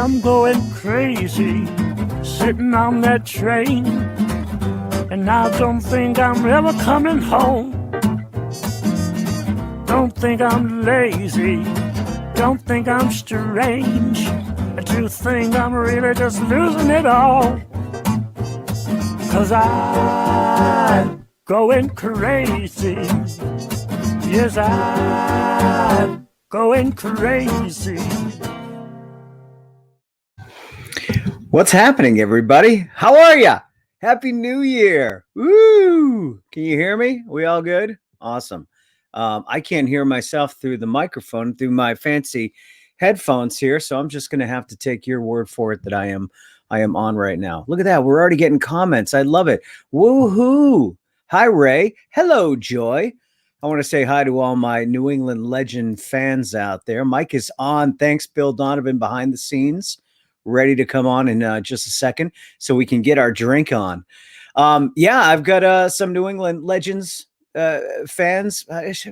I'm going crazy, sitting on that train, and I don't think I'm ever coming home. Don't think I'm lazy, don't think I'm strange, I do think I'm really just losing it all. 'Cause I'm going crazy, yes, I'm going crazy. What's happening, everybody? How are ya? Happy New Year. Woo! Can you hear me? We all good? Awesome. I can't hear myself through the microphone, through my fancy headphones here, so I'm just going to have to take your word for it that I am on right now. Look at that. We're already getting comments. I love it. Woohoo! Hi, Ray. Hello, Joy. I want to say hi to all my New England Legend fans out there. Mike is on. Thanks, Bill Donovan, behind the scenes. Ready to come on in just a second so we can get our drink on. Yeah, I've got some New England Legends fans.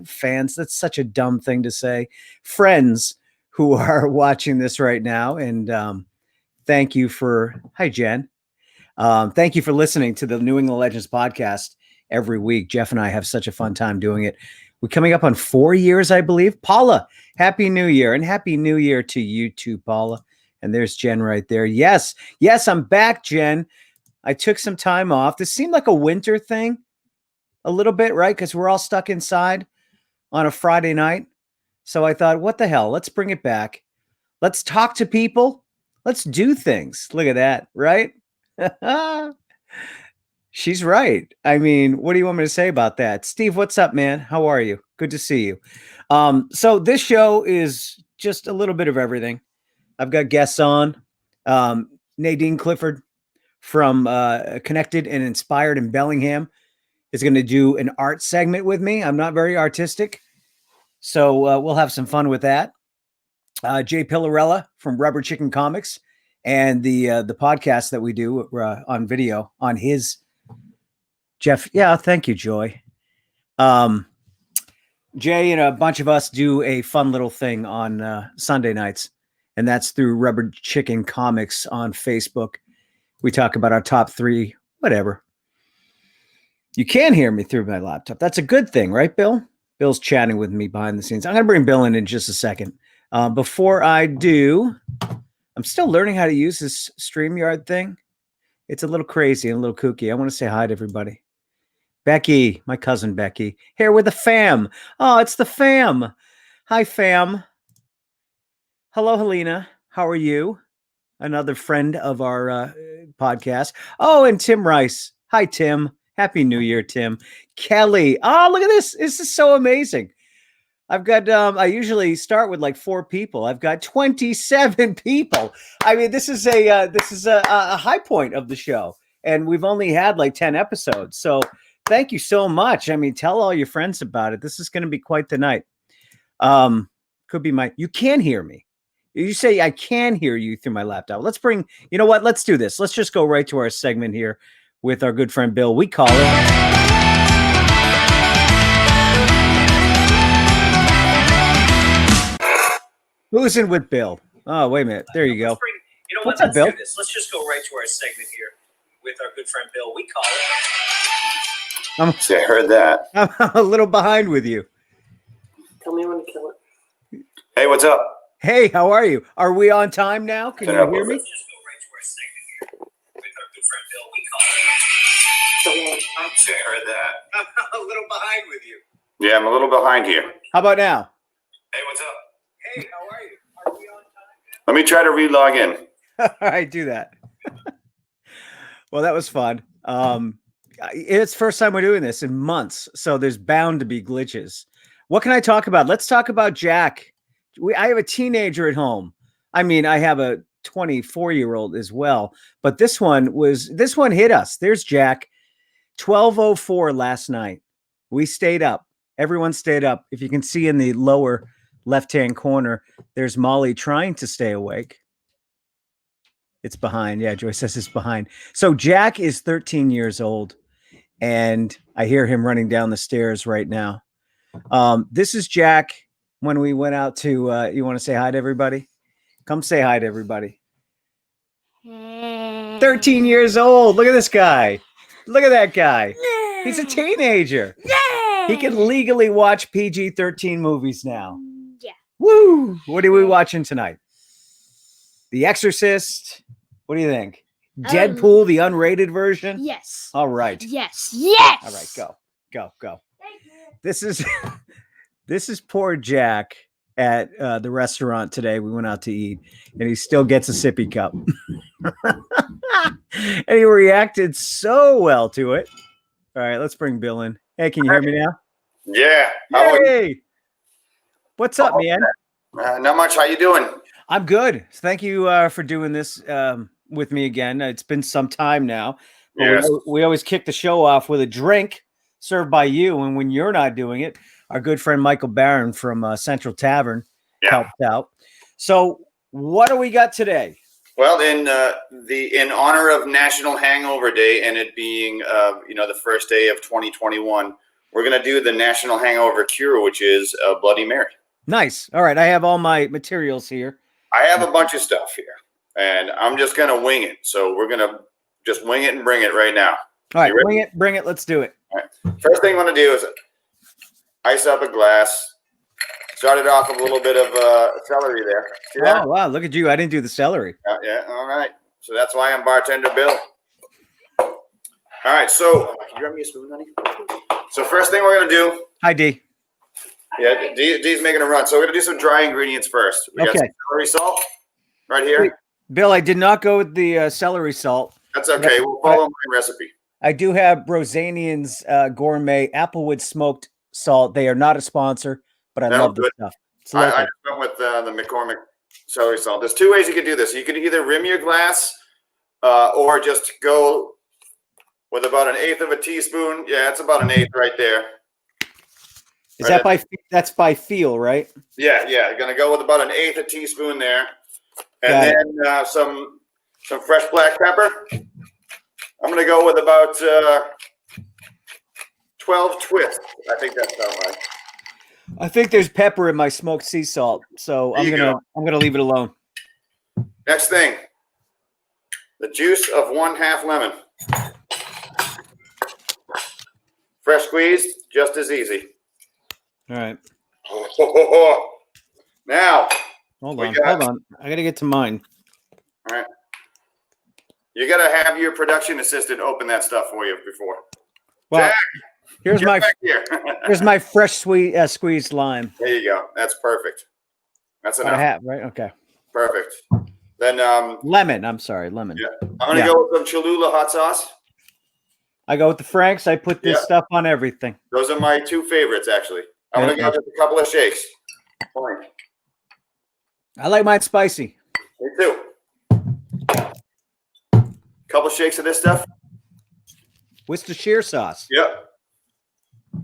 Fans, that's such a dumb thing to say. Friends who are watching this right now. And thank you for, hi, Jen. Thank you for listening to the New England Legends podcast every week. Jeff and I have such a fun time doing it. We're coming up on 4 years, I believe. Paula, Happy New Year. And Happy New Year to you too, Paula. And there's Jen right there. Yes, I'm back, Jen. I took some time off. This seemed like a winter thing a little bit, right? Because we're all stuck inside on a Friday night. So I thought, what the hell? Let's bring it back. Let's talk to people. Let's do things. Look at that, right? She's right. I mean, what do you want me to say about that? Steve, what's up, man? How are you? Good to see you. So this show is just a little bit of everything. I've got guests on. Nadine Clifford from Connected and Inspired in Bellingham is going to do an art segment with me. I'm not very artistic, so we'll have some fun with that. Jay Pillarella from Rubber Chicken Comics and the podcast that we do on video on his Jeff. Yeah, thank you, Joy. Jay and a bunch of us do a fun little thing on Sunday nights. And that's through Rubber Chicken Comics on Facebook. We talk about our top 3, whatever. You can hear me through my laptop. That's a good thing, right, Bill? Bill's chatting with me behind the scenes. I'm going to bring Bill in just a second. Before I do, I'm still learning how to use this StreamYard thing. It's a little crazy and a little kooky. I want to say hi to everybody. Becky, my cousin Becky, here with the fam. Oh, it's the fam. Hi, fam. Hello, Helena. How are you? Another friend of our podcast. Oh, and Tim Rice. Hi, Tim. Happy New Year, Tim. Kelly. Oh, look at this. This is so amazing. I've got, I usually start with like 4 people. I've got 27 people. I mean, this is a high point of the show. And we've only had like 10 episodes. So thank you so much. I mean, tell all your friends about it. This is going to be quite the night. Could be you can hear me. You say I can hear you through my laptop. You know what? Let's do this. Let's just go right to our segment here with our good friend Bill. We call it. Who's in with Bill? Oh, wait a minute. There you go. You know What's what? up, Bill? Do this. Let's just go right to our segment here with our good friend Bill. We call it. I heard that. I'm a little behind with you. Tell me when to kill it. Hey, what's up? Hey, how are you? Are we on time now? Can you hear me? Let's just go right to our segment here with our good friend Bill. We call it. I heard that. I'm a little behind with you. Yeah, I'm a little behind here. How about now? Hey, what's up? Hey, how are you? Are we on time? Let me try to re-log in. All right, do that. Well, that was fun. It's the first time we're doing this in months, so there's bound to be glitches. What can I talk about? Let's talk about Jack. I have a teenager at home. I mean, I have a 24-year-old as well, but this one hit us. There's Jack. 12:04 last night. We stayed up. Everyone stayed up. If you can see in the lower left-hand corner, there's Molly trying to stay awake. It's behind. Yeah, Joyce says it's behind. So Jack is 13 years old, and I hear him running down the stairs right now. This is Jack when we went out to, you want to say hi to everybody? Come say hi to everybody. 13 years old. Look at this guy. Look at that guy. He's a teenager. He can legally watch PG-13 movies now. Yeah. Woo! What are we watching tonight? The Exorcist. What do you think? Deadpool, the unrated version? Yes. All right. Yes. Yes. All right, go. This is poor Jack at the restaurant today. We went out to eat, and he still gets a sippy cup. And he reacted so well to it. All right, let's bring Bill in. Hey, can you hear me now? Yeah. How are you? Hey, what's up, man? Not much. How you doing? I'm good. Thank you for doing this with me again. It's been some time now. But Yes. we always kick the show off with a drink served by you, and when you're not doing it, our good friend Michael Barron from Central Tavern helped out. So, what do we got today? Well, in honor of National Hangover Day and it being the first day of 2021, we're gonna do the National Hangover Cure, which is Bloody Mary. Nice. All right, I have all my materials here. I have a bunch of stuff here, and I'm just gonna wing it. So we're gonna just wing it and bring it right now. All right, You ready? bring it. Let's do it. All right. First thing I'm gonna do is ice up a glass. Started off with a little bit of celery there. See that? Oh wow, look at you! I didn't do the celery. Yeah. All right. So that's why I'm bartender Bill. All right. So can you grab me a spoon, honey? So first thing we're gonna do. Hi, D. Yeah, D's making a run. So we're gonna do some dry ingredients first. We got Okay. some celery salt right here. Wait. Bill, I did not go with the celery salt. That's okay. We'll follow my recipe. I do have Brosanian's Gourmet Applewood Smoked Salt. They are not a sponsor, but I No, love this good. stuff. It's I local. just went with the McCormick celery salt. There's two ways you can do this. You can either rim your glass or just go with about 1/8 of a teaspoon. Yeah, it's about 1/8 right there. Is that that's by feel, right? Yeah. You're gonna go with about 1/8 a teaspoon there, and Got it. then some fresh black pepper. I'm gonna go with about 12 twists. I think that's about right. I think there's pepper in my smoked sea salt, so There you go. I'm gonna leave it alone. Next thing, the juice of 1/2 lemon. Fresh squeezed, just as easy. All right, Now, hold We on, got- hold on. I gotta get to mine. all right, you gotta have your production assistant open that stuff for you before. Well, Jack, here's get my back here. here's my fresh squeezed lime. There you go. That's perfect. That's I enough. have right. Okay, Perfect. Then lemon. I'm sorry, lemon. Yeah. I'm gonna Yeah. go with some Cholula hot sauce. I go with the Franks. I put this Yeah. stuff on everything. Those are my two favorites, actually. I'm gonna Yeah. go just a couple of shakes. Fine. I like mine spicy. Me too. Couple shakes of this stuff. Worcestershire sauce. Yep.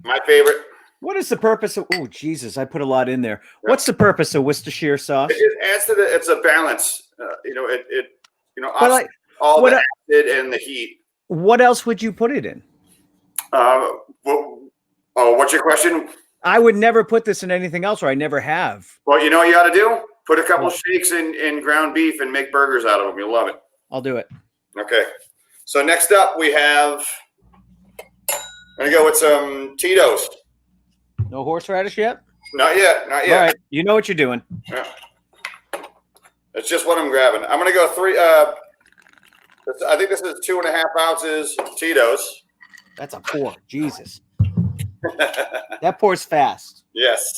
My favorite. What is the purpose of? Oh, Jesus! I put a lot in there. What's the purpose of Worcestershire sauce? It just adds to the. It's a balance. It But offsets like, all what the I- acid and the heat. what else would you put it in? What's your question? I would never put this in anything else, or I never have. Well, you know what you ought to do? Put a couple shakes in ground beef and make burgers out of them. You'll love it. I'll do it. Okay. So next up we have. I'm gonna go with some Tito's. No horseradish yet? Not yet. Not All yet. right. You know what you're doing. Yeah. It's just what I'm grabbing. I'm gonna go 3. I think this is 2.5 ounces Tito's. That's a pour. Jesus. That pours fast. Yes.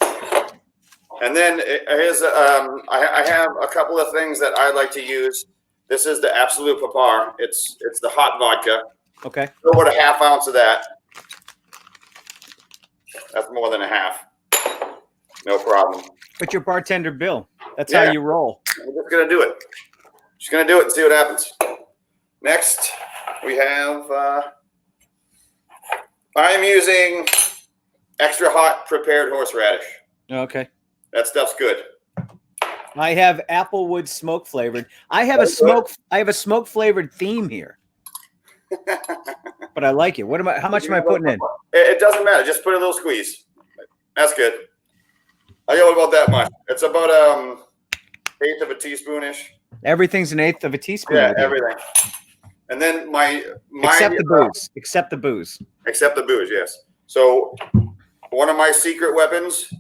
And then here's I have a couple of things that I like to use. This is the Absolute Papar. It's the hot vodka. Okay. Go with 1/2 ounce of that. That's more than a half. No problem. But your bartender Bill. That's Yeah. how you roll. I'm just gonna do it. Just gonna do it and see what happens. Next, we have. I'm using extra hot prepared horseradish. Okay. That stuff's good. I have applewood smoke flavored. I have a smoke flavored theme here. But I like it. How much am I putting in? It doesn't matter. Just put a little squeeze. That's good. I go about that much. It's about 1/8 of a teaspoon-ish. Everything's an eighth of a teaspoon. Yeah, with you. everything. And then my Except the booze. Except the booze. Except the booze, yes. So one of my secret weapons,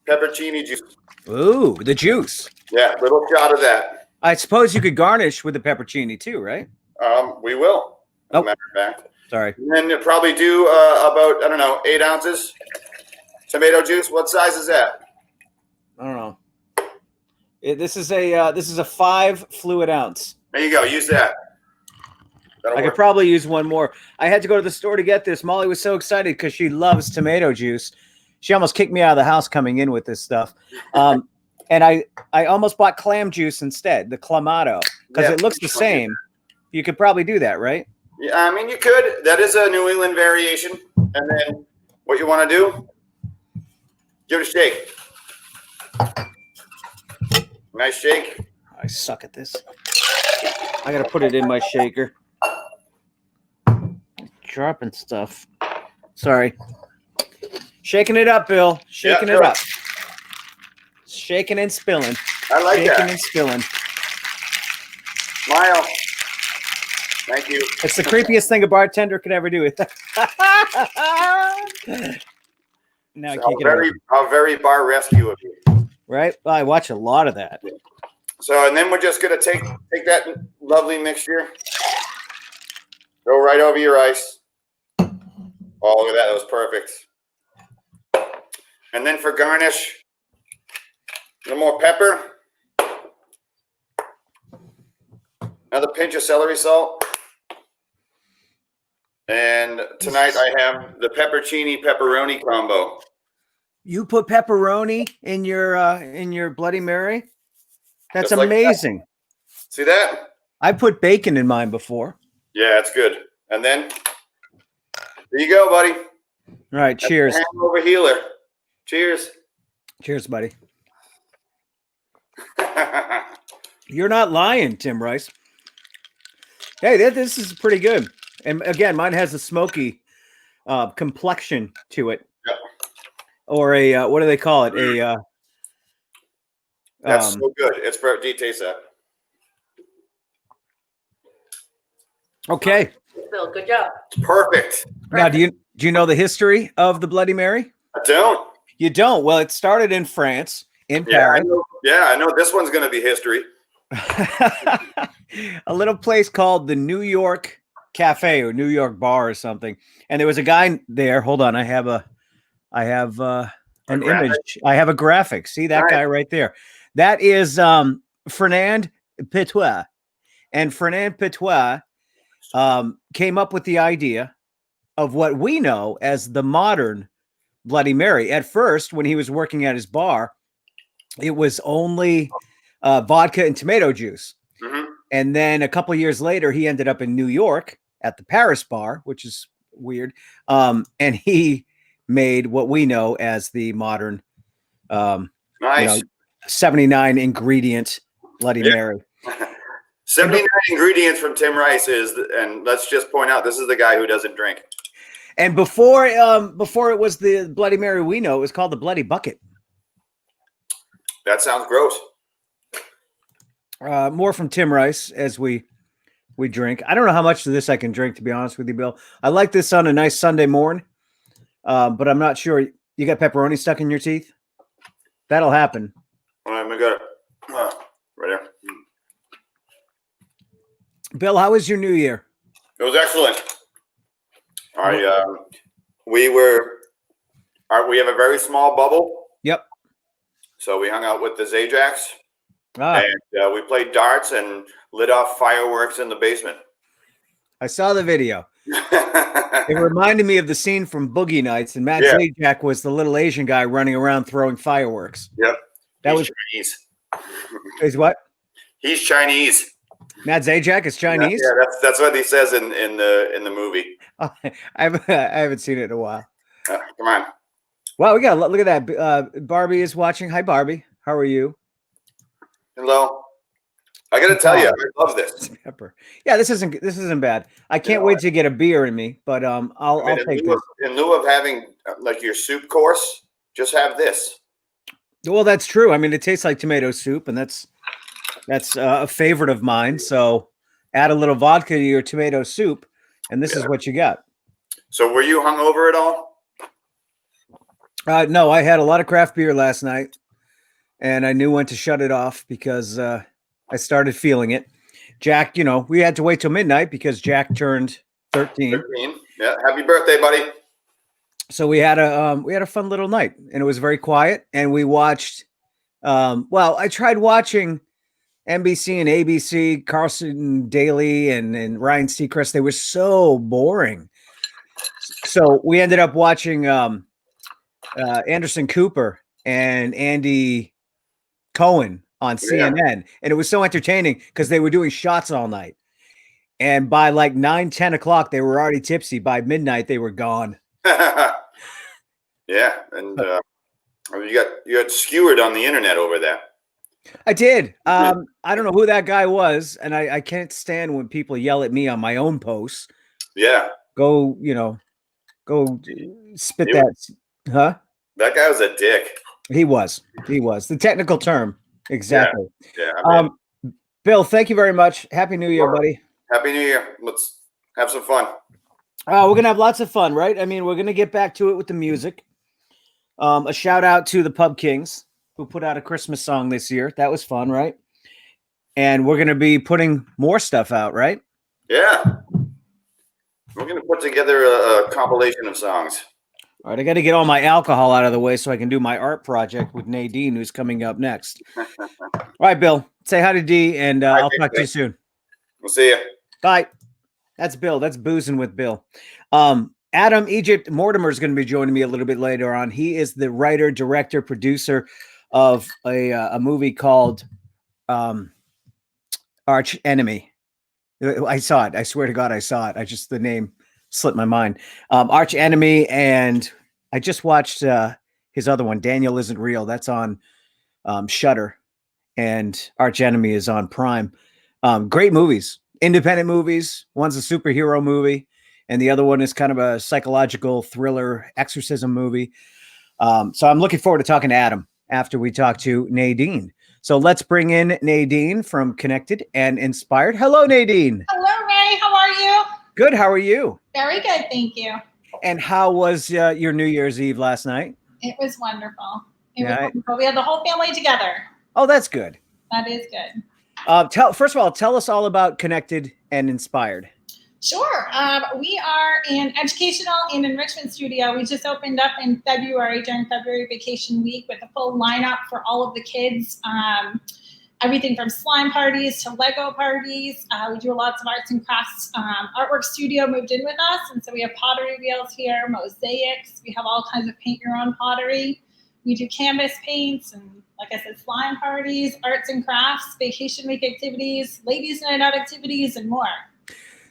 peppercini juice. Ooh, the juice. Yeah, little shot of that. I suppose you could garnish with the peppercini too, right? We will. As Oh. a matter of fact. Sorry. And then you'll probably do about, I don't know, 8 ounces tomato juice. What size is that? I don't know. This is a 5 fluid ounce. There you go. Use that. That'll I could work. probably use one more. I had to go to the store to get this. Molly was so excited because she loves tomato juice. She almost kicked me out of the house coming in with this stuff. And I almost bought clam juice instead, the clamato, because Yeah. it looks the same. You could probably do that, right? Yeah, I mean, you could. That is a New England variation. And then what you want to do, give it a shake. Nice shake. I suck at this. I got to put it in my shaker. Dropping stuff. Sorry. Shaking it up, Bill. Shaking Yeah, it sure. up. Shaking and spilling. I like Shaking that. and spilling. Smile. Thank you. It's the creepiest thing a bartender could ever do. Now I So can't get it. how very bar rescue of you. Right? Well, I watch a lot of that. So, and then we're just gonna take that lovely mixture, go right over your ice. Oh, look at that! That was perfect. And then for garnish, a little more pepper, another pinch of celery salt, and tonight I have the peppercini pepperoni combo. You put pepperoni in your Bloody Mary? That's Just like that. amazing. See that? I put bacon in mine before. Yeah, it's good. And then there you go, buddy. All right, cheers. Hangover healer. Cheers. Cheers, buddy. You're not lying, Tim Rice. Hey, this is pretty good. And again, mine has a smoky complexion to it. Yep. Or a what do they call it? That's so good. It's perfect. Do you taste that? Okay. Bill, good job. It's perfect. Now, do you know the history of the Bloody Mary? I don't. You don't. Well, it started in France, in Yeah, Paris. I know this one's going to be history. A little place called the New York Cafe or New York Bar or something. And there was a guy there. Hold on, I have an graphic? image. I have a graphic. See that Nice. guy right there? That is Fernand Pitois. And Fernand Pitois came up with the idea of what we know as the modern Bloody Mary. At first, when he was working at his bar, it was only vodka and tomato juice. Mhm. And then a couple of years later, he ended up in New York at the Paris bar, which is weird. And he made what we know as the modern, Nice. 79 ingredient Bloody Yeah. Mary. 79 ingredients from Tim Rice and let's just point out, this is the guy who doesn't drink. And before it was the Bloody Mary we know, it was called the Bloody Bucket. That sounds gross. More from Tim Rice as we drink. I don't know how much of this I can drink, to be honest with you, Bill. I like this on a nice Sunday morning, but I'm not sure. You got pepperoni stuck in your teeth? That'll happen. I'm going to go right there. Bill, how was your New Year? It was excellent. We have a very small bubble. Yep. So we hung out with the Zajacs Ah, and we played darts and lit off fireworks in the basement. I saw the video. It reminded me of the scene from Boogie Nights, and Matt Yeah. Zajac was the little Asian guy running around throwing fireworks. Yep. That He's was Chinese. is what? He's Chinese. Matt Zajac is Chinese. Yeah, that's what he says in the movie. Oh, I haven't seen it in a while. Come on. Wow, we got look at that. Barbie is watching. Hi, Barbie. How are you? Hello. I got to tell you, I love this. Pepper. Yeah, this isn't bad. I can't wait to get a beer in me, but I'll take this. In lieu of having like your soup course, just have this. Well, that's true. I mean, it tastes like tomato soup, and that's That's a favorite of mine. So add a little vodka to your tomato soup, and this is what you got. So were you hungover at all? No, I had a lot of craft beer last night, and I knew when to shut it off because I started feeling it. Jack, we had to wait till midnight because Jack turned 13. 13. Yeah. Happy birthday, buddy. So we had a fun little night, and it was very quiet. And we watched. I tried watching NBC and ABC, Carson Daly and Ryan Seacrest. They were so boring. So we ended up watching Anderson Cooper and Andy Cohen on CNN, and it was so entertaining because they were doing shots all night. And by like 9-10 o'clock, they were already tipsy. By midnight, they were gone. Yeah, and you got skewered on the internet over that. I did. I don't know who that guy was, and I can't stand when people yell at me on my own posts. Yeah. Go spit that. Huh? That guy was a dick. He was the technical term. Exactly. Yeah. Bill, thank you very much. Happy New Year, buddy. Happy New Year. Let's have some fun. We're going to have lots of fun, right? I mean, we're going to get back to it with the music. A shout out to the Pub Kings who put out a Christmas song this year. That was fun, right? And we're going to be putting more stuff out, right? Yeah. We're going to put together a compilation of songs. All right, I got to get all my alcohol out of the way so I can do my art project with Nadine, who's coming up next. All right, Bill, say hi to Dee, and I'll talk to you soon. We'll see you. Bye. That's Bill. That's Boozing with Bill. Adam Egypt Mortimer is going to be joining me a little bit later on. He is the writer, director, producer of a movie called Archenemy. I saw it. I swear to God, I saw it. The name slipped my mind. Archenemy, and I just watched his other one, Daniel Isn't Real. That's on Shudder, and Archenemy is on Prime. Great movies, independent movies. One's a superhero movie, and the other one is kind of a psychological thriller exorcism movie. So I'm looking forward to talking to Adam after we talk to Nadine. So let's bring in Nadine from Connected and Inspired. Hello, Nadine. Hello, Ray. How are you? Good. How are you? Very good, thank you. And how was your New Year's Eve last night? It was wonderful. It was wonderful. We had the whole family together. Oh, that's good. That is good. First of all, tell us all about Connected and Inspired. Sure. We are an educational and enrichment studio. We just opened up in February during February vacation week with a full lineup for all of the kids. Everything from slime parties to Lego parties. We do lots of arts and crafts. Artwork Studio moved in with us, and so we have pottery wheels here, mosaics. We have all kinds of paint your own pottery. We do canvas paints and, like I said, slime parties, arts and crafts, vacation week activities, ladies' night out activities, and more.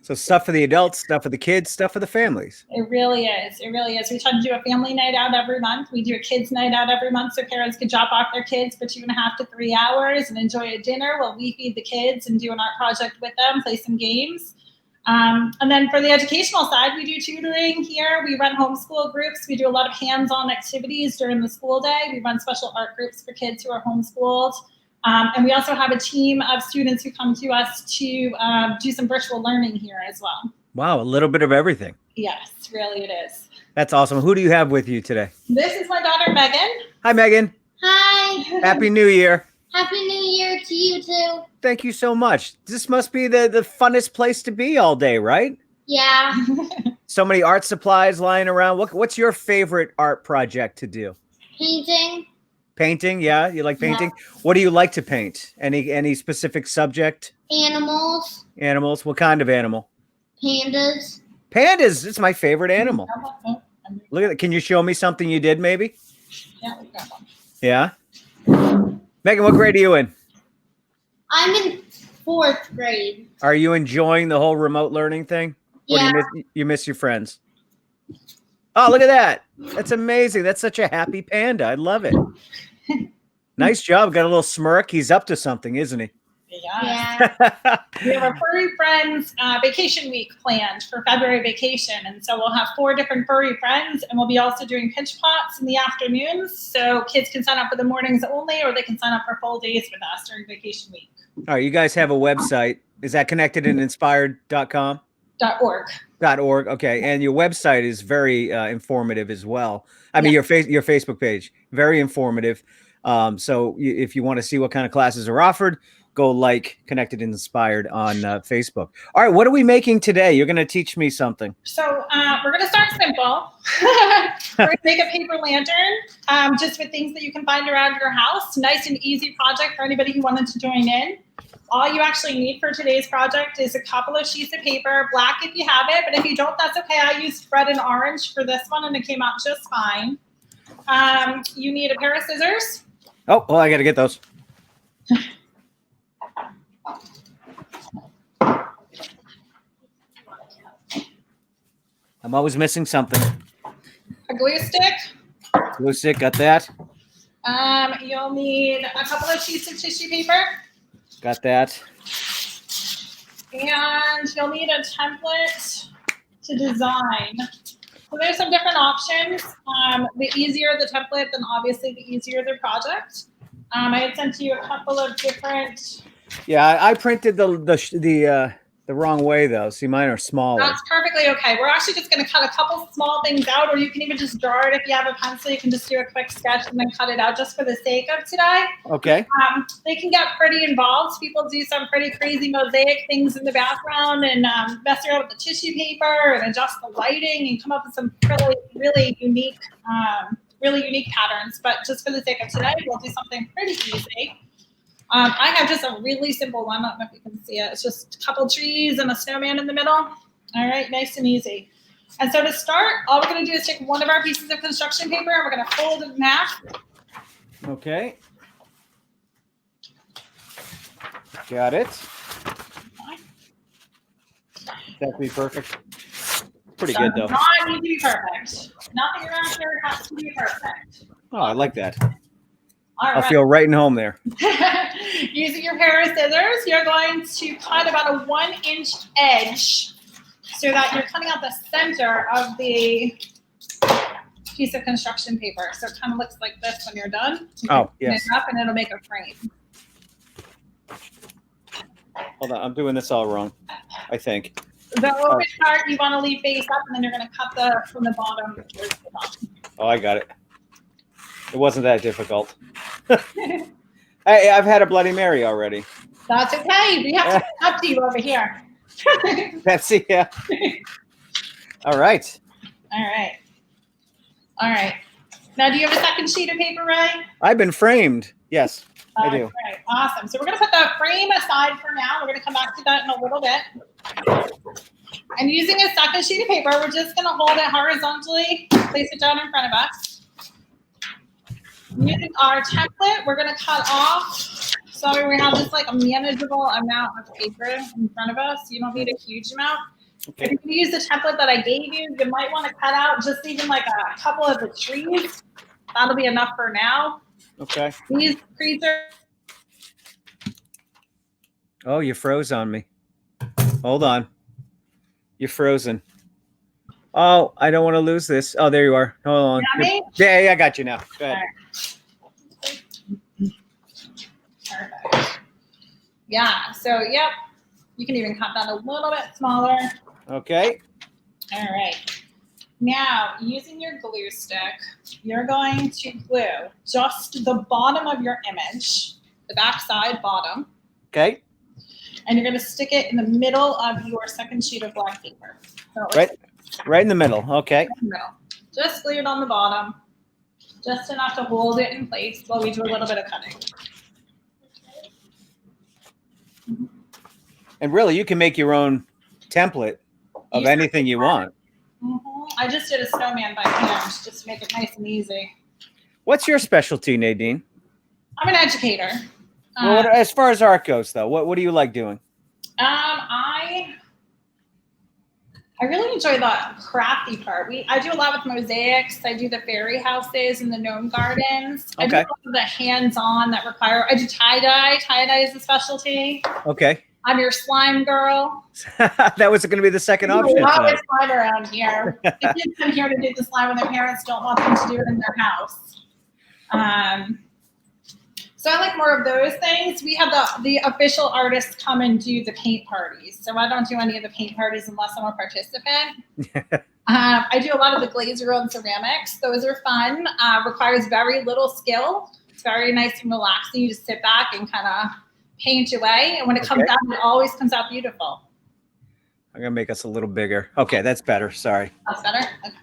So stuff for the adults, stuff for the kids, stuff for the families. It really is. It really is. We try to do a family night out every month. We do a kids' night out every month so parents can drop off their kids for 2.5 to 3 hours and enjoy a dinner while we feed the kids and do an art project with them, play some games. And then for the educational side, we do tutoring here. We run homeschool groups. We do a lot of hands-on activities during the school day. We run special art groups for kids who are homeschooled. And we also have a team of students who come to us to do some virtual learning here as well. Wow, a little bit of everything. Yes, really it is. That's awesome. Who do you have with you today? This is my daughter, Megan. Hi, Megan. Hi. Happy New Year. Happy New Year to you too. Thank you so much. This must be the funnest place to be all day, right? Yeah. So many art supplies lying around. What's your favorite art project to do? Painting. Painting, yeah? You like painting? Yeah. What do you like to paint? Any specific subject? Animals. Animals? What kind of animal? Pandas. Pandas. It's my favorite animal. Look at that. Can you show me something you did, maybe? Yeah, we got one. Yeah? Megan, what grade are you in? I'm in 4th grade. Are you enjoying the whole remote learning thing? Yeah. Or do you miss your friends? Oh, look at that. That's amazing. That's such a happy panda. I love it. Nice job. Got a little smirk. He's up to something, isn't he? Yeah. We have a furry friends vacation week planned for February vacation. And so we'll have 4 different furry friends, and we'll be also doing pinch pots in the afternoons. So kids can sign up for the mornings only, or they can sign up for full days with us during vacation week. All right, you guys have a website. Is that connectedandinspired.com? .org. .org. Okay, and your website is very informative as well. I mean, your Facebook page, very informative. So if you want to see what kind of classes are offered, go like Connected and Inspired on Facebook. All right, what are we making today? You're going to teach me something. So we're going to start simple. We're going to make a paper lantern just with things that you can find around your house. Nice and easy project for anybody who wanted to join in. All you actually need for today's project is a couple of sheets of paper, black if you have it, but if you don't, that's okay. I used red and orange for this one, and it came out just fine. You need a pair of scissors. Oh, well, I got to get those. I'm always missing something. A glue stick. Glue stick, got that. You'll need a couple of sheets of tissue paper. Got that. And you'll need a template to design. So there's some different options. The easier the template, then obviously the easier the project. I had sent you a couple of different. Yeah, I printed the wrong way though. See, mine are smaller. That's perfectly okay. We're actually just going to cut a couple small things out, or you can even just draw it if you have a pencil. You can just do a quick sketch and then cut it out just for the sake of today. Okay. They can get pretty involved. People do some pretty crazy mosaic things in the background and mess around with the tissue paper and adjust the lighting and come up with some really unique patterns. But just for the sake of today, we'll do something pretty easy. I have just a really simple one. I don't know if you can see it. It's just a couple trees and a snowman in the middle. All right, nice and easy. And so to start, all we're going to do is take one of our pieces of construction paper and we're going to fold it in half. Okay. Got it. That'd be perfect. Pretty good though. Not need to be perfect. Nothing around here has to be perfect. Oh, I like that. All I'll right. feel right in home there. Using your pair of scissors, you're going to cut about a 1-inch edge so that you're cutting out the center of the piece of construction paper. So it kind of looks like this when you're done. Oh, yes. It up and it'll make a frame. Hold on, I'm doing this all wrong, I think. The open part you want to leave face up, and then you're going to cut from the bottom towards the top. Oh, I got it. It wasn't that difficult. Hey, I've had a Bloody Mary already. That's okay. We have to come up to you over here. Pepsi, yeah. All right. All right. All right. Now, do you have a second sheet of paper, Ray? I've been framed. Yes, I do. Right. Awesome. So we're going to put the frame aside for now. We're going to come back to that in a little bit. And using a second sheet of paper, we're just going to hold it horizontally, place it down in front of us. Using our template, we're going to cut off. So we have just like a manageable amount of paper in front of us. You don't need a huge amount. Okay. If you use the template that I gave you, you might want to cut out just even like a couple of the trees. That'll be enough for now. Okay. These trees are. Oh, you froze on me. Hold on. You're frozen. Oh, I don't want to lose this. Oh, there you are. Hold on. Got me? Yeah, I got you now. Go ahead. Perfect. Yeah, so yep, you can even cut that a little bit smaller. Okay. All right. Now, using your glue stick, you're going to glue just the bottom of your image, the back side bottom, Okay. and you're going to stick it in the middle of your second sheet of black paper. So Right in the middle. Okay. in the middle. Just glue it on the bottom, just enough to hold it in place while we do a little bit of cutting. And really, you can make your own template of anything you want. I just did a snowman by hand just to make it nice and easy. What's your specialty, Nadine? I'm an educator. Well, as far as art goes, though, what do you like doing? I really enjoy the crafty part. I do a lot with mosaics. I do the fairy houses and the gnome gardens. I do a lot of the hands-on that require. I do tie-dye. Tie-dye is a specialty. Okay. I'm your slime girl. That was going to be the second option. There's a lot of slime around here. The kids come here to do the slime when their parents don't want them to do it in their house. So I like more of those things. We have the official artists come and do the paint parties. So I don't do any of the paint parties unless I'm a participant. I do a lot of the glazer and ceramics. Those are fun. Requires very little skill. It's very nice and relaxing. You just sit back and kind of paint away. And when it comes out, it always comes out beautiful. I'm going to make us a little bigger. Okay, that's better. Sorry. That's better? Okay.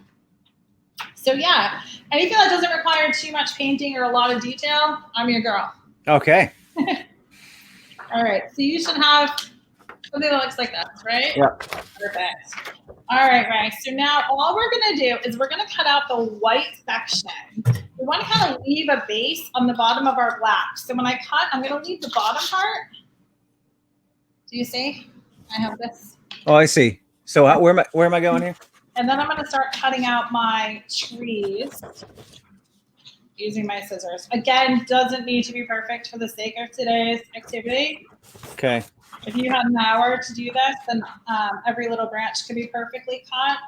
So yeah, anything that doesn't require too much painting or a lot of detail, I'm your girl. Okay. All right, so you should have something that looks like this, right? Yeah. Perfect. All right, right. So now all we're gonna do is we're gonna cut out the white section. We want to kind of leave a base on the bottom of our black. So when I cut, I'm gonna leave the bottom part. Do you see? I have this. Oh, I see. So where am I going here? And then I'm gonna start cutting out my trees using my scissors. Again, doesn't need to be perfect for the sake of today's activity. Okay. If you had an hour to do this, then every little branch could be perfectly cut.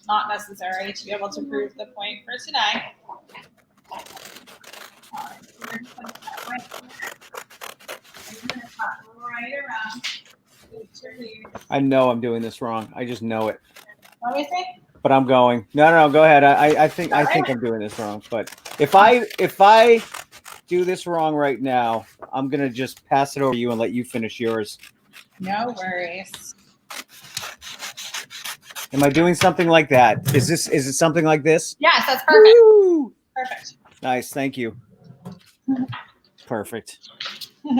Not necessary to be able to prove the point for today. All right, so we're just gonna cut right here. We're gonna cut right around. I know I'm doing this wrong. I just know it. Let me see. But I'm going. No, go ahead. I think I'm doing this wrong. But if I do this wrong right now, I'm gonna just pass it over to you and let you finish yours. No worries. Am I doing something like that? Is it something like this? Yes, that's perfect. Woo! Perfect. Nice, thank you. Perfect. All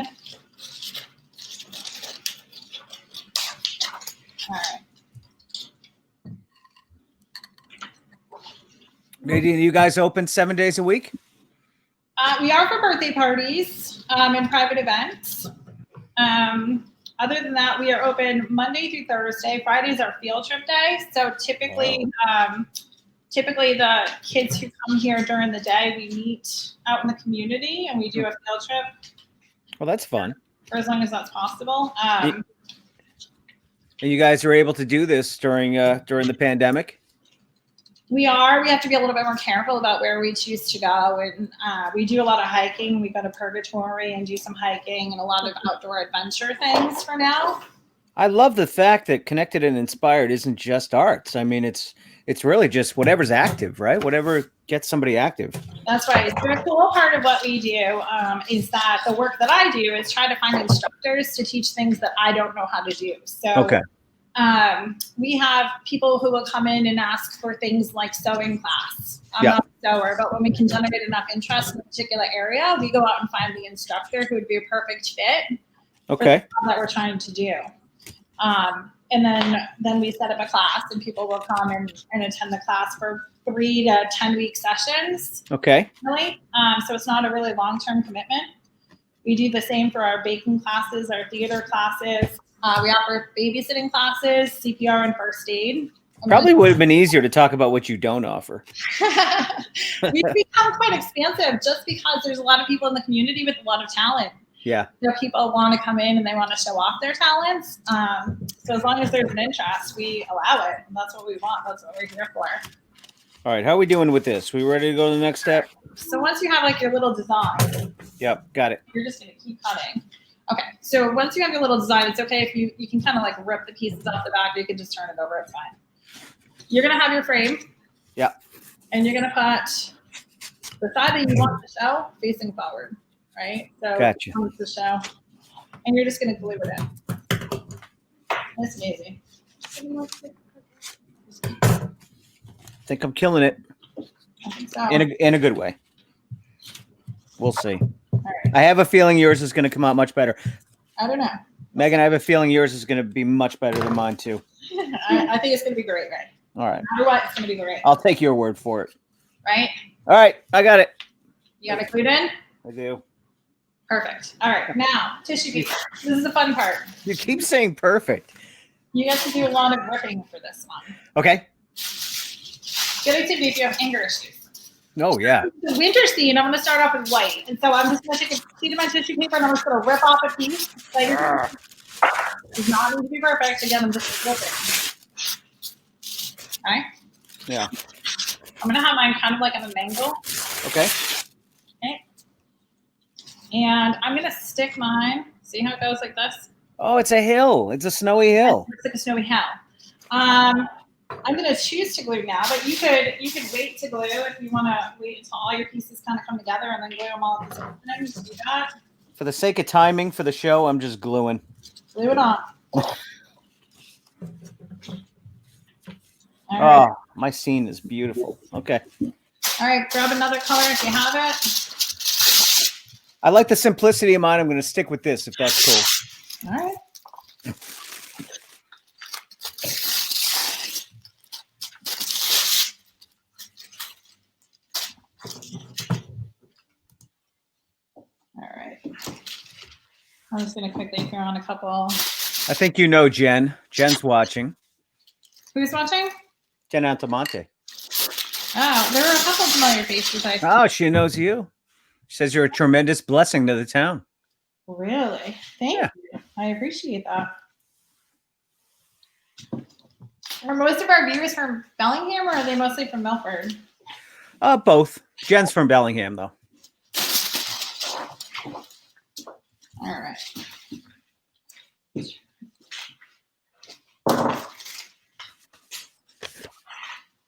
right. Nadine, you guys open 7 days a week? We are for birthday parties and private events. Other than that, we are open Monday through Thursday. Friday's our field trip day. So typically, the kids who come here during the day, we meet out in the community and we do a field trip. Well, that's fun. For as long as that's possible. And you guys are able to do this during the pandemic? We have to be a little bit more careful about where we choose to go. And we do a lot of hiking. We go to Purgatory and do some hiking and a lot of outdoor adventure things for now. I love the fact that Connected and Inspired isn't just arts. I mean, it's really just whatever's active, right? Whatever gets somebody active. That's right. So a cool part of what we do is that the work that I do is try to find instructors to teach things that I don't know how to do. So okay. We have people who will come in and ask for things like sewing class. I'm not a sewer, but when we can generate enough interest in a particular area, we go out and find the instructor who would be a perfect fit for the job that we're trying to do. And then we set up a class and people will come and attend the class for 3 to 10 week sessions. Okay. Really. So it's not a really long-term commitment. We do the same for our baking classes, our theater classes. We offer babysitting classes, CPR, and first aid. Probably would have been easier to talk about what you don't offer. We've become quite expansive just because there's a lot of people in the community with a lot of talent. Yeah. So people want to come in and they want to show off their talents. So as long as there's an interest, we allow it. And that's what we want. That's what we're here for. All right. How are we doing with this? We ready to go to the next step? So once you have like your little design. Yep. Got it. You're just going to keep cutting. Okay, so once you have your little design, it's okay if you can kind of like rip the pieces off the back, or you can just turn it over, it's fine. You're gonna have your frame. Yeah. And you're gonna put the side that you want to show facing forward, right? So gotcha. The show. And you're just gonna glue it in. That's easy. I think I'm killing it. I think so. In a good way. We'll see. All right. I have a feeling yours is going to come out much better. I don't know. Megan, I have a feeling yours is going to be much better than mine too. I think it's gonna be great, right? All right. No matter what, it's gonna be great. I'll take your word for it. Right? All right. I got it. You got it glued in? I do. Perfect. All right, now tissue paper. This is the fun part. You keep saying perfect. You get to do a lot of ripping for this one. Okay. Good activity if you have anger issues. Oh, yeah. The winter scene, I'm going to start off with white. And so I'm just going to take a sheet of my tissue paper and I'm just going to rip off a piece. Like, it's not going to be perfect. Again, I'm just ripping. Okay? Yeah. I'm going to have mine kind of like at an angle. Okay. Okay? And I'm gonna stick mine. See how it goes like this? Oh, it's a hill. It's a snowy hill. It's like a snowy hill. I'm gonna choose to glue now, but you could wait to glue if you want to wait until all your pieces kind of come together and then glue them all at the same time. You can do that. For the sake of timing for the show, I'm just gluing. Glue it on. All right. Oh, my scene is beautiful. Okay. All right. Grab another color if you have it. I like the simplicity of mine. I'm going to stick with this if that's cool. All right. All right. I'm just going to quickly throw on a couple. I think you know Jen. Jen's watching. Who's watching? Jen Altamonte. Oh, there were a couple familiar faces. Oh, she knows you. She says you're a tremendous blessing to the town. Really? Thank you. I appreciate that. Are most of our viewers from Bellingham or are they mostly from Milford? Both. Jen's from Bellingham, though. All right.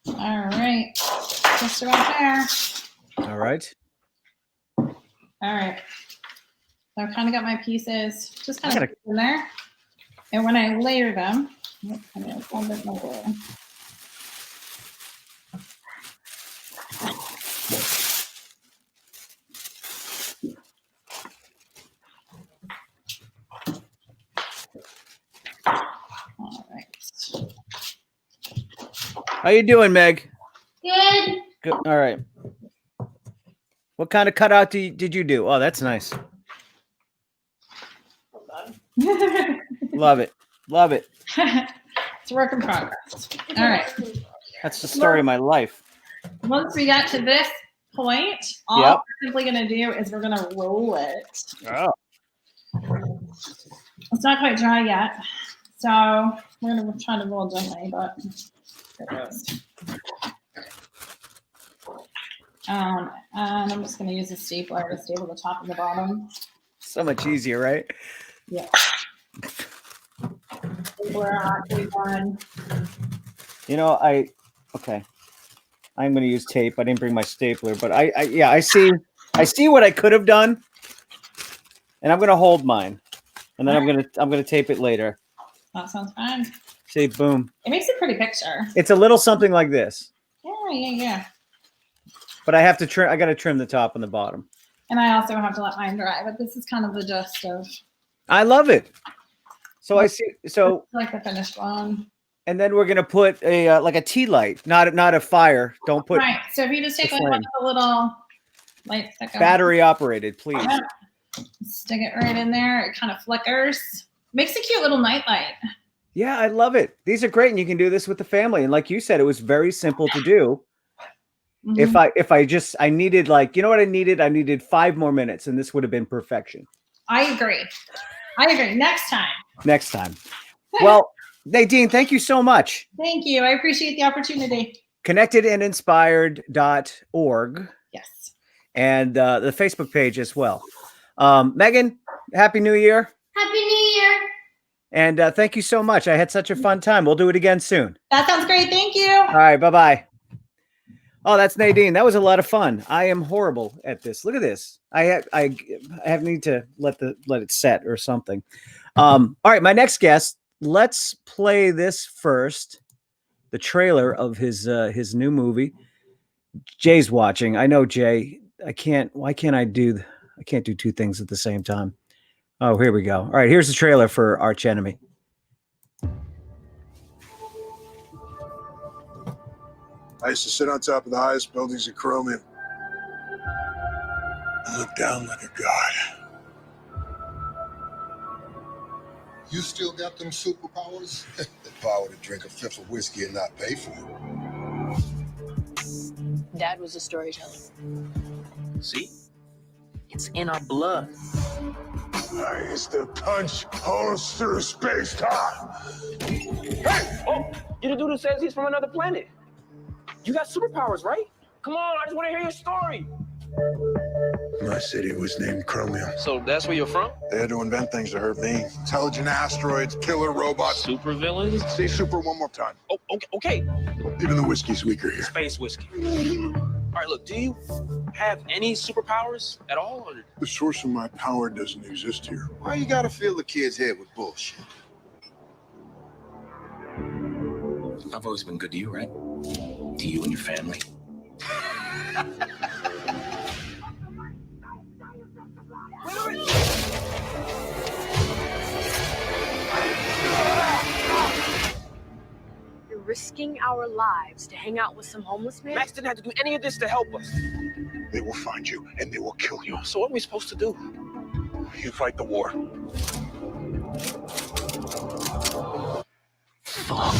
All right. Just about there. All right. All right. So I've kind of got my pieces just kind of in there. And when I layer them, I'm going to fold it more. All right. How you doing, Meg? Good. Good. All right. What kind of cutout did you do? Oh, that's nice. Love it. Love it. It's a work in progress. All right. That's the story of my life. Once we get to this point, all we're simply going to do is we're going to roll it. Oh. It's not quite dry yet, so we're going to try to roll gently, but here it goes. And I'm just going to use a stapler to staple the top and the bottom. So much easier, right? Yeah. Stapler actually done. You know, okay. I'm going to use tape. I didn't bring my stapler, but I see what I could have done, and I'm going to hold mine, and then I'm going to tape it later. That sounds fine. See, boom. It makes a pretty picture. It's a little something like this. Yeah. But I have to trim. I got to trim the top and the bottom. And I also have to let mine dry, but this is kind of the gist of. I love it. So I see. So like the finished one. And then we're gonna put a like a tea light, not a fire. Don't put right. So if you just take like one of the little lights that go battery operated, please. Stick it right in there. It kind of flickers. Makes a cute little night light. Yeah, I love it. These are great, and you can do this with the family. And like you said, it was very simple to do. Mm-hmm. If I needed, like, you know what I needed? I needed 5 more minutes, and this would have been perfection. I agree. Next time. Well, Nadine, thank you so much. Thank you. I appreciate the opportunity. Connectedandinspired.org. Yes. And the Facebook page as well. Megan, Happy New Year. Happy New Year. And thank you so much. I had such a fun time. We'll do it again soon. That sounds great. Thank you. All right. Bye-bye. Oh, that's Nadine. That was a lot of fun. I am horrible at this. Look at this. I need to let it set or something. All right. My next guest, let's play this first. The trailer of his new movie. Jay's watching. I know, Jay. I can't do 2 things at the same time. Oh, here we go. All right, here's the trailer for Archenemy. I used to sit on top of the highest buildings in Chromium and look down like a god. You still got them superpowers? The power to drink a fifth of whiskey and not pay for it. Dad was a storyteller. See? It's in our blood. I used to punch holes through space-time. Hey! Oh, you're the dude who says he's from another planet. You got superpowers, right? Come on, I just want to hear your story. My city was named Chromium. So that's where you're from? They had to invent things to hurt me. Intelligent asteroids, killer robots. Super villains? Say super one more time. Oh, okay. Even the whiskey's weaker here. Space whiskey. All right, look, do you have any superpowers at all? Or? The source of my power doesn't exist here. Why you gotta fill the kid's head with bullshit? I've always been good to you, right? To you and your family. You're risking our lives to hang out with some homeless man? Max didn't have to do any of this to help us. They will find you and they will kill you. So what are we supposed to do? You fight the war. Fuck.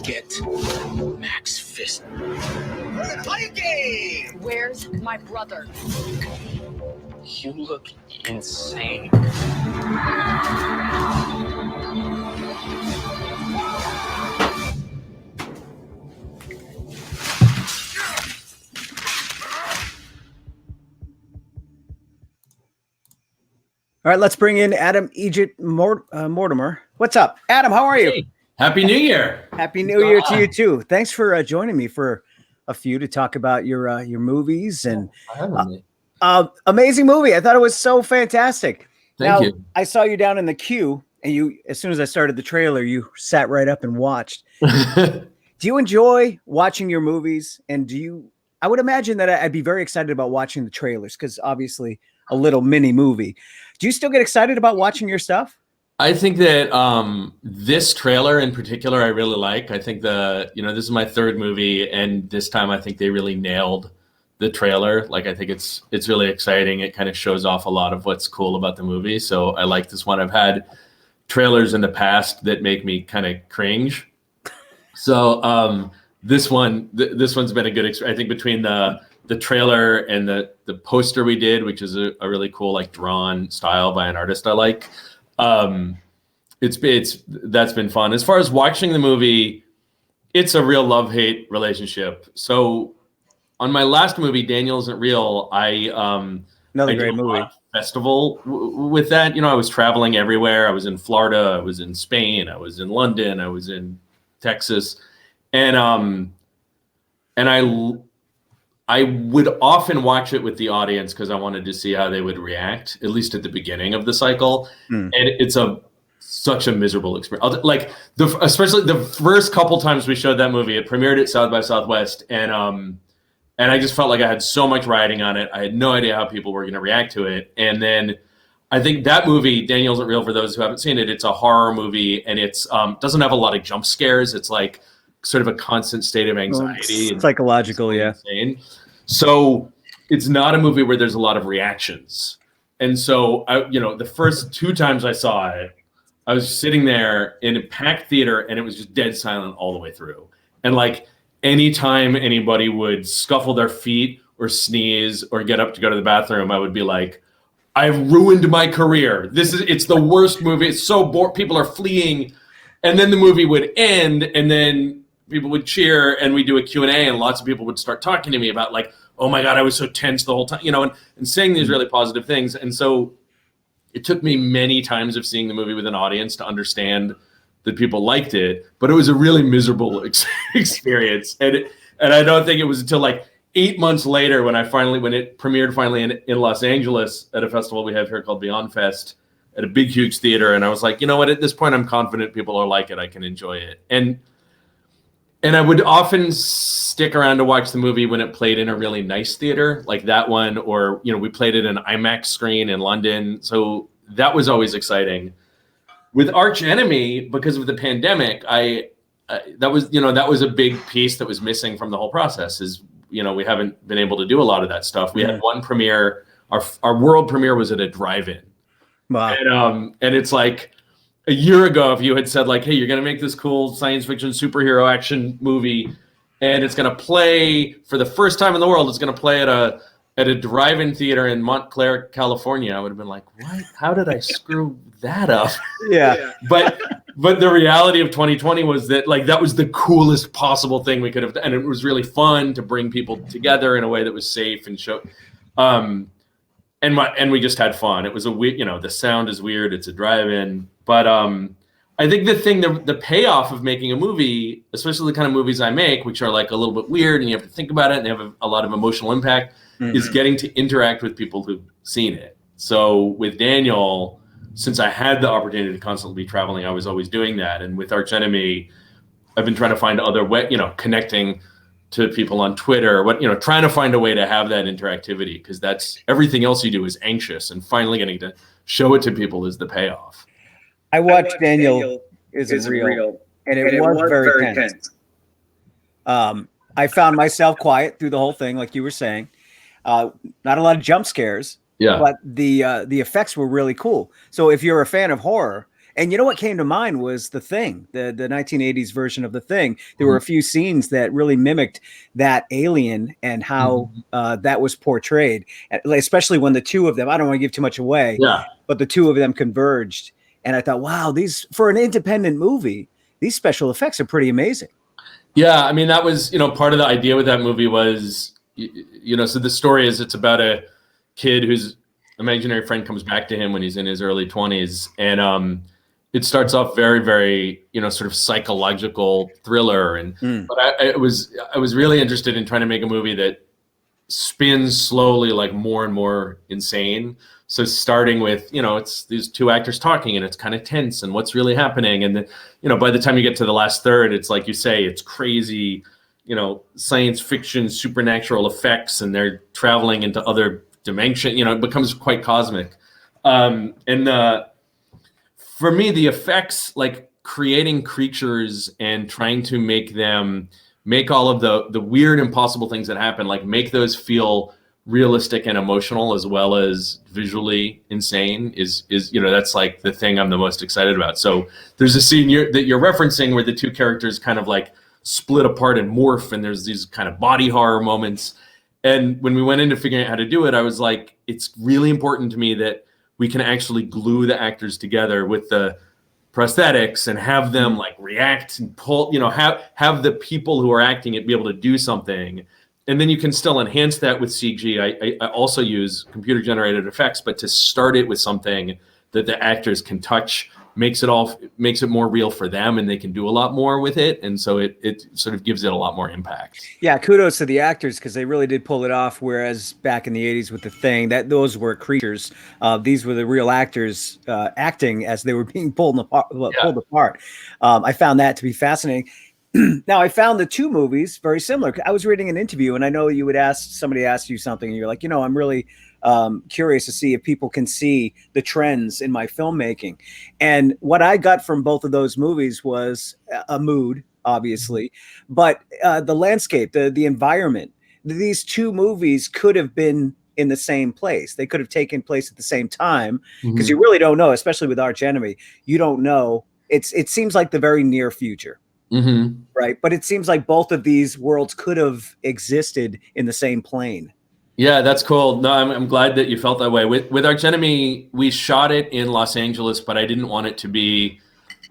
Get Max Fist. We're gonna play a game! Where's my brother? You look insane. All right, let's bring in Adam Egypt Mortimer. What's up, Adam? How are you? Hey, Happy New Year! Happy New Year to you too. Thanks for joining me for a few to talk about your movies and amazing movie. I thought it was so fantastic. Thank you. I saw you down in the queue, and you, as soon as I started the trailer, you sat right up and watched. Do you enjoy watching your movies? And I would imagine that I'd be very excited about watching the trailers because obviously a little mini movie. Do you still get excited about watching your stuff? I think that this trailer in particular, I really like. I think this is my third movie, and this time I think they really nailed the trailer. Like, I think it's really exciting. It kind of shows off a lot of what's cool about the movie. So I like this one. I've had trailers in the past that make me kind of cringe. So this one's been a good experience. I think between the trailer and the poster we did, which is a really cool, like, drawn style by an artist I like. That's been fun. As far as watching the movie, it's a real love-hate relationship. So on my last movie, Daniel Isn't Real, another great movie festival with that. I was traveling everywhere. I was in Florida, I was in Spain, I was in London, I was in Texas, and I would often watch it with the audience because I wanted to see how they would react, at least at the beginning of the cycle. And it's such a miserable experience. Like, especially the first couple times we showed that movie, it premiered at South by Southwest, and I just felt like I had so much riding on it. I had no idea how people were going to react to it. And then I think that movie, Daniel Isn't Real, for those who haven't seen it, it's a horror movie, and it's doesn't have a lot of jump scares. It's like sort of a constant state of anxiety. It's psychological, yeah. Insane. So it's not a movie where there's a lot of reactions. And so, the first two times I saw it, I was sitting there in a packed theater, and it was just dead silent all the way through. And like, anytime anybody would scuffle their feet or sneeze or get up to go to the bathroom, I would be like, I've ruined my career. It's the worst movie. It's so boring. People are fleeing. And then the movie would end, and then people would cheer, and we'd do a Q&A, and lots of people would start talking to me about, like, oh my God, I was so tense the whole time, and saying these really positive things. And so it took me many times of seeing the movie with an audience to understand that people liked it, but it was a really miserable experience. And I don't think it was until like 8 months later when it premiered finally in Los Angeles at a festival we have here called Beyond Fest at a big, huge theater. And I was like, you know what, at this point, I'm confident people are like it. I can enjoy it. And I would often stick around to watch the movie when it played in a really nice theater like that one, or, we played it in an IMAX screen in London. So that was always exciting. With Archenemy, because of the pandemic, that was a big piece that was missing from the whole process. Is we haven't been able to do a lot of that stuff. We had one premiere. Our world premiere was at a drive-in. Wow. And it's like a year ago, if you had said, like, hey, you're going to make this cool science fiction superhero action movie, and it's going to play for the first time in the world, it's going to play at at a drive-in theater in Montclair, California, I would have been like, what? How did I screw that up? Yeah. But the reality of 2020 was that like that was the coolest possible thing we could have done. And it was really fun to bring people together in a way that was safe and show and we just had fun. It was a weird, the sound is weird, it's a drive-in. But I think the payoff of making a movie, especially the kind of movies I make, which are like a little bit weird and you have to think about it and they have a lot of emotional impact, is getting to interact with people who've seen it. So with Daniel, since I had the opportunity to constantly be traveling, I was always doing that. And with Archenemy, I've been trying to find other way, connecting to people on Twitter, trying to find a way to have that interactivity, because that's everything else you do is anxious, and finally getting to show it to people is the payoff. I watched Daniel is real, and it was very tense. I found myself quiet through the whole thing, like you were saying. Not a lot of jump scares, but the effects were really cool. So if you're a fan of horror, and what came to mind was The Thing, the 1980s version of The Thing. There were a few scenes that really mimicked that alien and how that was portrayed, especially when the two of them, I don't want to give too much away, but the two of them converged. And I thought, wow, these, for an independent movie, these special effects are pretty amazing. Yeah, I mean, that was, part of the idea with that movie was, so the story is it's about a kid whose imaginary friend comes back to him when he's in his early 20s. And it starts off very, very, sort of psychological thriller. And but I was really interested in trying to make a movie that spins slowly, like more and more insane. So starting with, it's these two actors talking and it's kind of tense and what's really happening. And then, by the time you get to the last third, it's like you say, it's crazy, science fiction, supernatural effects, and they're traveling into other dimension, it becomes quite cosmic. For me, the effects, like creating creatures and trying to make all of the weird, impossible things that happen, like make those feel realistic and emotional as well as visually insane is that's like the thing I'm the most excited about. So there's a scene that you're referencing where the two characters kind of like split apart and morph, and there's these kind of body horror moments. And when we went into figuring out how to do it, I was like, it's really important to me that we can actually glue the actors together with the prosthetics and have them like react and pull, have the people who are acting it be able to do something. And then you can still enhance that with CG. I also use computer generated effects, but to start it with something that the actors can touch makes it more real for them, and they can do a lot more with it. And so it sort of gives it a lot more impact. Yeah, kudos to the actors, because they really did pull it off. Whereas back in the 80s with The Thing, those were creatures. These were the real actors acting as they were being pulled apart. I found that to be fascinating. Now, I found the two movies very similar. I was reading an interview, and I know you would somebody asked you something, and you're like, I'm really curious to see if people can see the trends in my filmmaking. And what I got from both of those movies was a mood, obviously, but the landscape, the environment. These two movies could have been in the same place. They could have taken place at the same time, because you really don't know, especially with Archenemy. You don't know. It seems like the very near future. Right. But it seems like both of these worlds could have existed in the same plane. Yeah, that's cool. No, I'm glad that you felt that way. With Archenemy, we shot it in Los Angeles, but I didn't want it to be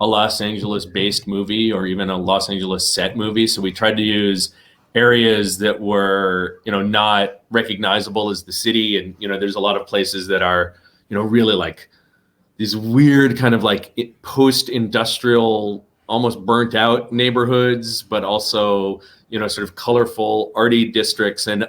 a Los Angeles based movie or even a Los Angeles set movie. So we tried to use areas that were, not recognizable as the city. And, there's a lot of places that are, really like these weird kind of like post-industrial, almost burnt out neighborhoods, but also, sort of colorful, arty districts. And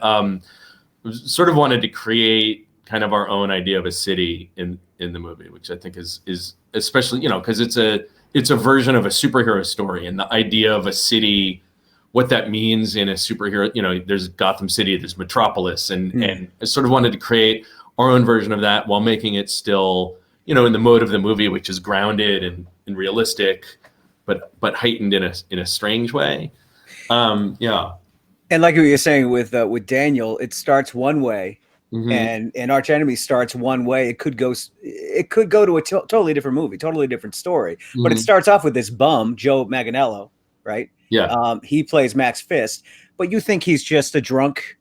sort of wanted to create kind of our own idea of a city in the movie, which I think is especially, because it's a version of a superhero story, and the idea of a city, what that means in a superhero, there's Gotham City, there's Metropolis, and I sort of wanted to create our own version of that while making it still, in the mode of the movie, which is grounded and realistic, but heightened in a strange way. Yeah. And like what you're saying with Daniel, it starts one way, and Archenemy starts one way. It could go to a totally different movie, totally different story. But it starts off with this bum, Joe Manganiello, right? Yeah. He plays Max Fist, but you think he's just a drunk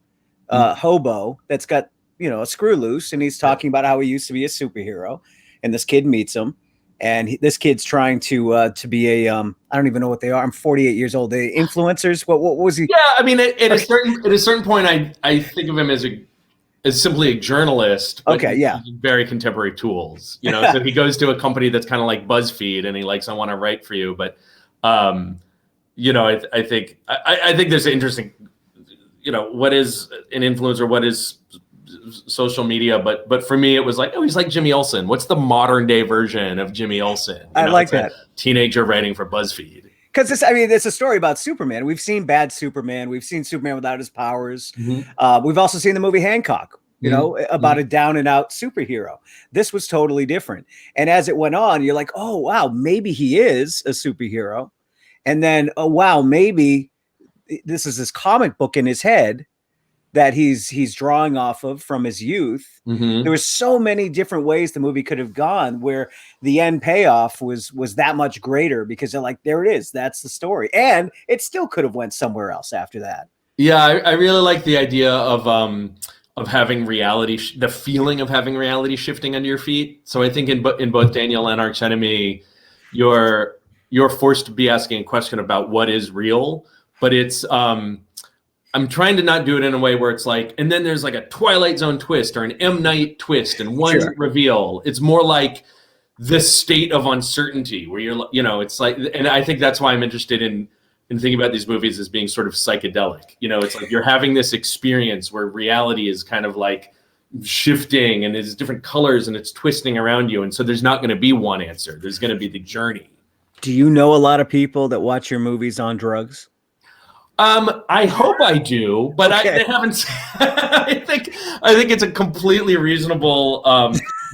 hobo that's got, a screw loose, and he's talking about how he used to be a superhero, and this kid meets him, and this kid's trying to be a I don't even know what they are. I'm 48 years old. The influencers. What was he? Yeah, I mean, at a certain point, I think of him as simply a journalist. But Okay, yeah. using very contemporary tools. So he goes to a company that's kind of like BuzzFeed, and he likes, I want to write for you. But I think there's an interesting, what is an influencer? What is social media? But for me, it was like, he's like Jimmy Olsen. What's the modern day version of Jimmy Olsen? I like that. Teenager writing for BuzzFeed. Because it's a story about Superman. We've seen bad Superman. We've seen Superman without his powers. Mm-hmm. We've also seen the movie Hancock, about a down and out superhero. This was totally different. And as it went on, you're like, oh, wow, maybe he is a superhero. And then, oh, wow, maybe this is his comic book in his head that he's drawing off of from his youth. Mm-hmm. There were so many different ways the movie could have gone, where the end payoff was that much greater, because they're like, there it is, that's the story, and it still could have went somewhere else after that. Yeah, I really like the idea of having reality, the feeling of having reality shifting under your feet. So I think in both Daniel and Archenemy, you're forced to be asking a question about what is real, but it's I'm trying to not do it in a way where it's like, and then there's like a Twilight Zone twist or an M. Night twist and one reveal. It's more like this state of uncertainty where you're, it's like, and I think that's why I'm interested in thinking about these movies as being sort of psychedelic. It's like you're having this experience where reality is kind of like shifting and there's different colors and it's twisting around you. And so there's not going to be one answer. There's going to be the journey. Do you know a lot of people that watch your movies on drugs? I hope I do, but okay. I haven't. I think it's a completely reasonable.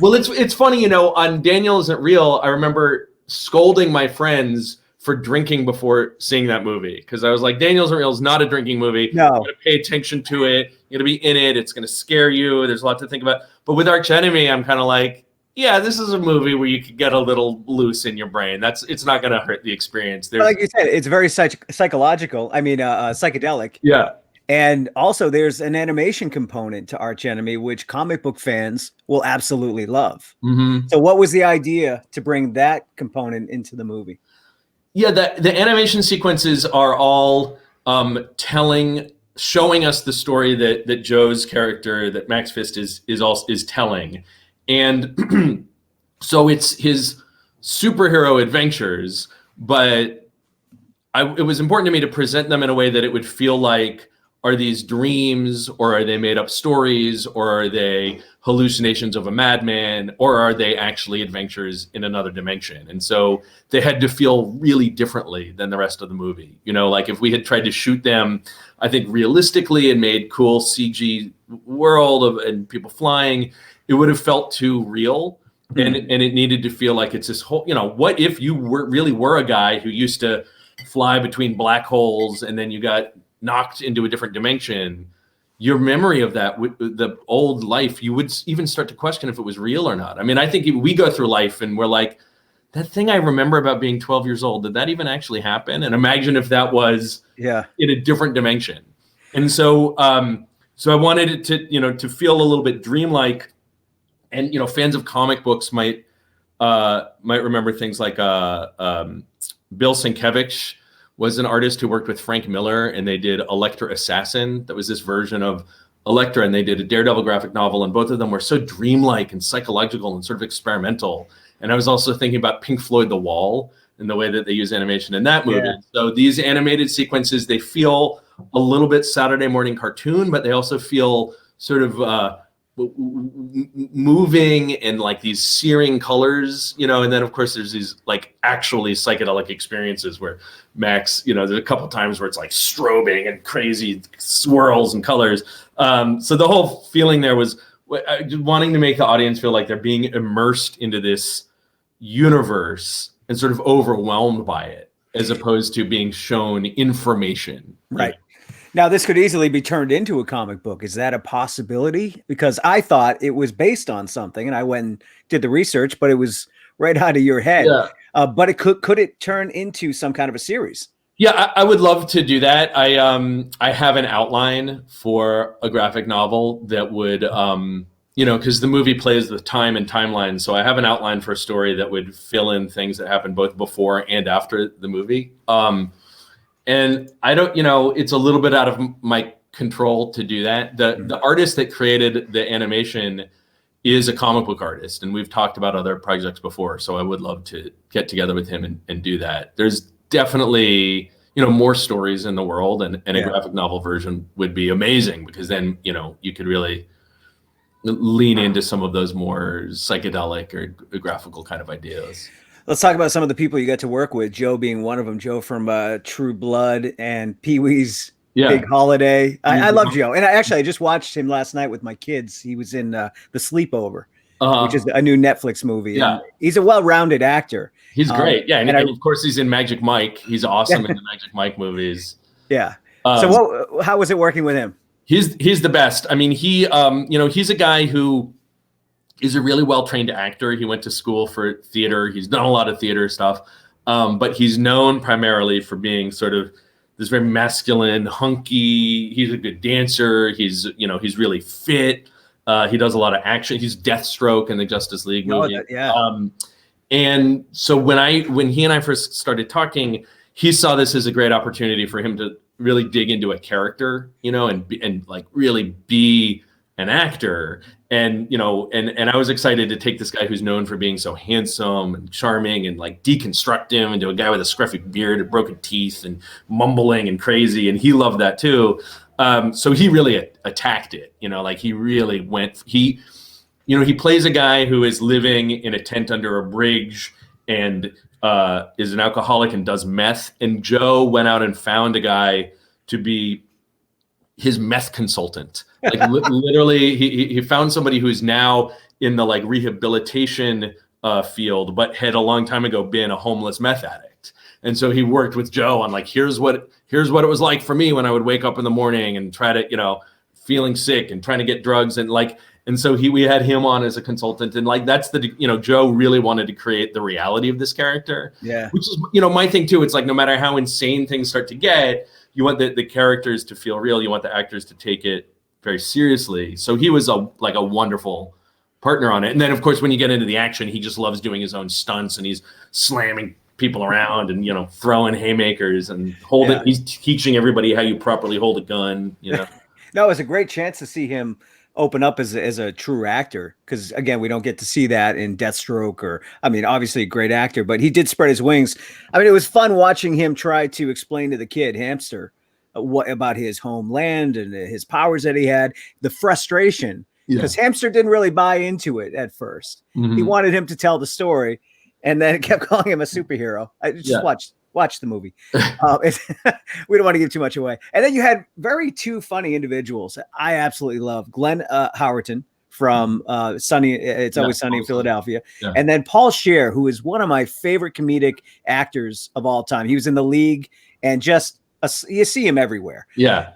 Well, it's funny, on Daniel Isn't Real, I remember scolding my friends for drinking before seeing that movie, because I was like, Daniel Isn't Real is not a drinking movie. No, you're going to pay attention to it. You're going to be in it. It's going to scare you. There's a lot to think about. But with Archenemy, I'm kind of like, yeah, this is a movie where you could get a little loose in your brain. It's not going to hurt the experience. Like you said, it's very psychological. Psychedelic. Yeah. And also there's an animation component to Archenemy, which comic book fans will absolutely love. Mm-hmm. So what was the idea to bring that component into the movie? Yeah, the animation sequences are all showing us the story that Joe's character, that Max Fist is telling. And so it's his superhero adventures, but it was important to me to present them in a way that it would feel like, are these dreams, or are they made up stories, or are they hallucinations of a madman, or are they actually adventures in another dimension? And so they had to feel really differently than the rest of the movie. Like if we had tried to shoot them, I think, realistically and made cool CG world and people flying, it would have felt too real. And it needed to feel like it's this whole, what if you really were a guy who used to fly between black holes and then you got knocked into a different dimension? Your memory of that, the old life, you would even start to question if it was real or not. I mean, I think we go through life and we're like, that thing I remember about being 12 years old, did that even actually happen? And imagine if that was in a different dimension. And so I wanted it to feel a little bit dreamlike. And fans of comic books might remember things like Bill Sienkiewicz was an artist who worked with Frank Miller, and they did Elektra Assassin. That was this version of Elektra, and they did a Daredevil graphic novel, and both of them were so dreamlike and psychological and sort of experimental. And I was also thinking about Pink Floyd The Wall and the way that they use animation in that movie. Yeah. So these animated sequences, they feel a little bit Saturday morning cartoon, but they also feel sort of moving and like these searing colors, and then of course there's these like actually psychedelic experiences where Max, there's a couple times where it's like strobing and crazy swirls and colors. So the whole feeling there was wanting to make the audience feel like they're being immersed into this universe and sort of overwhelmed by it, as opposed to being shown information. Right. Now, this could easily be turned into a comic book. Is that a possibility? Because I thought it was based on something, and I went and did the research, but it was right out of your head. Yeah. But it could it turn into some kind of a series? Yeah, I would love to do that. I have an outline for a graphic novel that would, because the movie plays with time and timeline. So I have an outline for a story that would fill in things that happened both before and after the movie. And I don't, it's a little bit out of my control to do that. The artist that created the animation is a comic book artist, and we've talked about other projects before. So I would love to get together with him and do that. There's definitely, more stories in the world, and a graphic novel version would be amazing, because then, you could really lean into some of those more psychedelic or graphical kind of ideas. Let's talk about some of the people you got to work with, Joe being one of them. Joe from True Blood and Pee-wee's Big Holiday. I love Joe. And I just watched him last night with my kids. He was in The Sleepover, which is a new Netflix movie. Yeah. And he's a well-rounded actor. He's great. Yeah. And of course, he's in Magic Mike. He's awesome in the Magic Mike movies. Yeah. So how was it working with him? He's the best. I mean, he's a guy who is a really well-trained actor. He went to school for theater. He's done a lot of theater stuff. But he's known primarily for being sort of this very masculine, hunky. He's a good dancer. He's really fit. He does a lot of action. He's Deathstroke in the Justice League movie. And so when he and I first started talking, he saw this as a great opportunity for him to really dig into a character, and like really be an actor. And, and I was excited to take this guy who's known for being so handsome and charming and like deconstruct him into a guy with a scruffy beard and broken teeth and mumbling and crazy. And he loved that too. So he really attacked it, like he really went, he plays a guy who is living in a tent under a bridge and is an alcoholic and does meth. And Joe went out and found a guy to be his meth consultant. Like literally, he found somebody who's now in the like rehabilitation field, but had a long time ago been a homeless meth addict. And so he worked with Joe on like, here's what it was like for me when I would wake up in the morning and try to, feeling sick and trying to get drugs and so we had him on as a consultant, and like that's Joe really wanted to create the reality of this character. Yeah, which is my thing too. It's like no matter how insane things start to get, you want the characters to feel real. You want the actors to take it very seriously. So he was a wonderful partner on it. And then of course when you get into the action, he just loves doing his own stunts, and he's slamming people around and throwing haymakers and He's teaching everybody how you properly hold a gun. No, it was a great chance to see him open up as a true actor, because again, we don't get to see that in Deathstroke obviously a great actor, but he did spread his wings. It was fun watching him try to explain to the kid Hamster what about his homeland and his powers that he had, the frustration, because Hamster didn't really buy into it at first. He wanted him to tell the story, and then kept calling him a superhero. I just watch the movie. We don't want to give too much away. And then you had two funny individuals I absolutely love. Glenn Howerton from Sunny. It's Always Sunny in Philadelphia. Yeah. And then Paul Scheer, who is one of my favorite comedic actors of all time. He was in The League, and you see him everywhere. Yeah.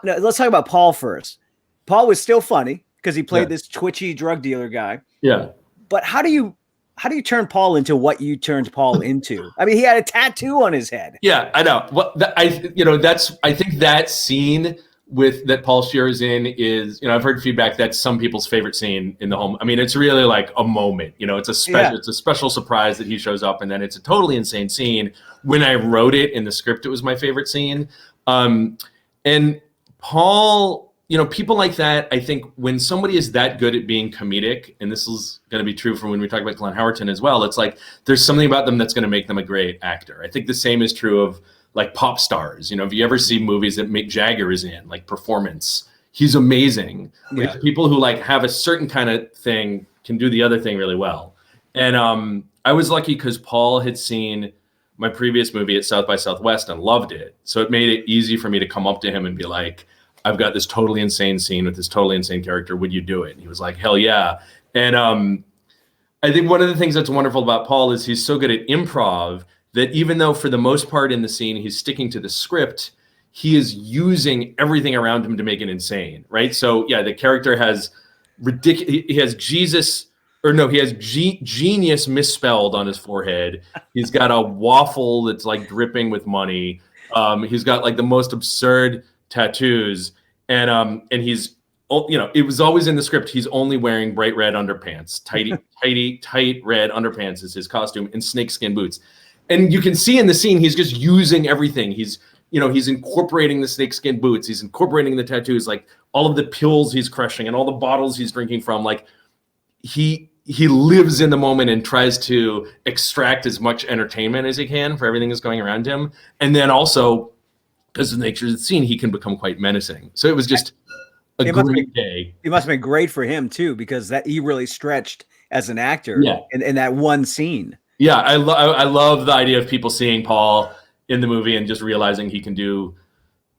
Let's talk about Paul first. Paul was still funny because he played this twitchy drug dealer guy. Yeah. But how do you turn Paul into what you turned Paul into? He had a tattoo on his head. Yeah, I know. Well, I think that scene that Paul Scheer is in is, I've heard feedback that's some people's favorite scene in the home. It's really like a moment, it's a special surprise that he shows up, and then it's a totally insane scene. When I wrote it in the script, it was my favorite scene. And Paul, people like that, I think when somebody is that good at being comedic, and this is going to be true for when we talk about Glenn Howerton as well, it's like there's something about them that's going to make them a great actor. I think the same is true of like pop stars. If you ever see movies that Mick Jagger is in, like Performance, he's amazing. Yeah. People who like have a certain kind of thing can do the other thing really well. And I was lucky because Paul had seen my previous movie at South by Southwest and loved it. So it made it easy for me to come up to him and be like, I've got this totally insane scene with this totally insane character. Would you do it? And he was like, hell yeah. And I think one of the things that's wonderful about Paul is he's so good at improv that even though for the most part in the scene, he's sticking to the script, he is using everything around him to make it insane, right? So yeah, the character has he has Jesus or no, he has genius misspelled on his forehead. He's got a waffle that's like dripping with money. He's got like the most absurd tattoos, and he's, you know, it was always in the script. He's only wearing bright red underpants, tight red underpants is his costume, and snakeskin boots. And you can see in the scene, he's just using everything. He's incorporating the snakeskin boots. He's incorporating the tattoos, like all of the pills he's crushing and all the bottles he's drinking from. Like he lives in the moment and tries to extract as much entertainment as he can for everything that's going around him. And then also, because of the nature of the scene, he can become quite menacing. So it was just a great day. It must have been great for him too, because that he really stretched as an actor in that one scene. Yeah, I love the idea of people seeing Paul in the movie and just realizing he can do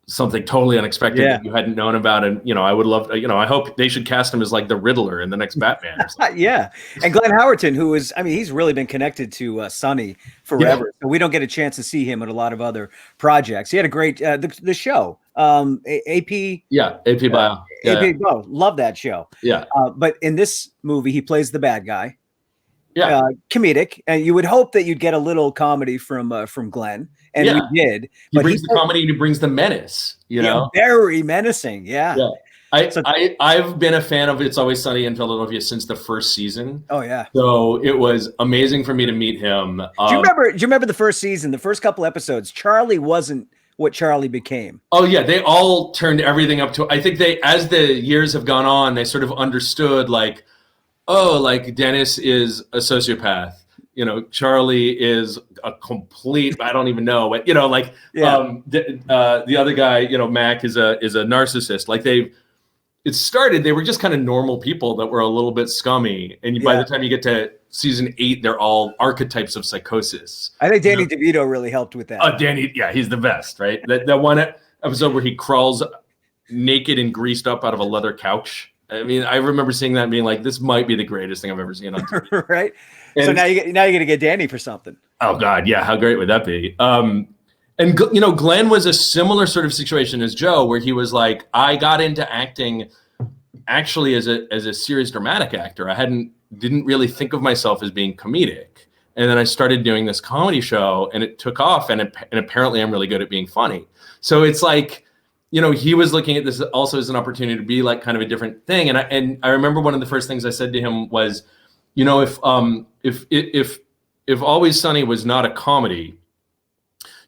something totally unexpected that you hadn't known about. And, you know, I would love, you know, I hope they should cast him as like the Riddler in the next Batman. Yeah. And Glenn Howerton, who is, I mean, he's really been connected to Sonny forever. Yeah. So we don't get a chance to see him in a lot of other projects. He had a great, the show, AP. Yeah. AP Bio. AP Bio. Love that show. Yeah. But in this movie, he plays the bad guy. Yeah. Comedic. And you would hope that you'd get a little comedy from Glenn. And we did. He brings the comedy and he brings the menace, you know? Very menacing. Yeah. I've been a fan of It's Always Sunny in Philadelphia since the first season. Oh, yeah. So it was amazing for me to meet him. Do you remember the first season, the first couple episodes? Charlie wasn't what Charlie became. Oh, yeah. They all turned everything up to, I think as the years have gone on, they sort of understood like, oh, like Dennis is a sociopath. You know, Charlie is a complete, I don't even know what, you know, like the other guy, you know, Mac is a narcissist. Like they were just kind of normal people that were a little bit scummy. And by the time you get to season 8, they're all archetypes of psychosis. I think Danny DeVito really helped with that. Oh, Danny. Yeah. He's the best, right? That one episode where he crawls naked and greased up out of a leather couch. I mean, I remember seeing that and being like, this might be the greatest thing I've ever seen on TV. Right. And so now you're going to get Danny for something. Oh God. Yeah. How great would that be? And you know, Glenn was a similar sort of situation as Joe, where he was like, I got into acting actually as a serious dramatic actor. I didn't really think of myself as being comedic. And then I started doing this comedy show and it took off and apparently I'm really good at being funny. So it's like, you know, he was looking at this also as an opportunity to be like kind of a different thing. And I remember one of the first things I said to him was, you know, if Always Sunny was not a comedy,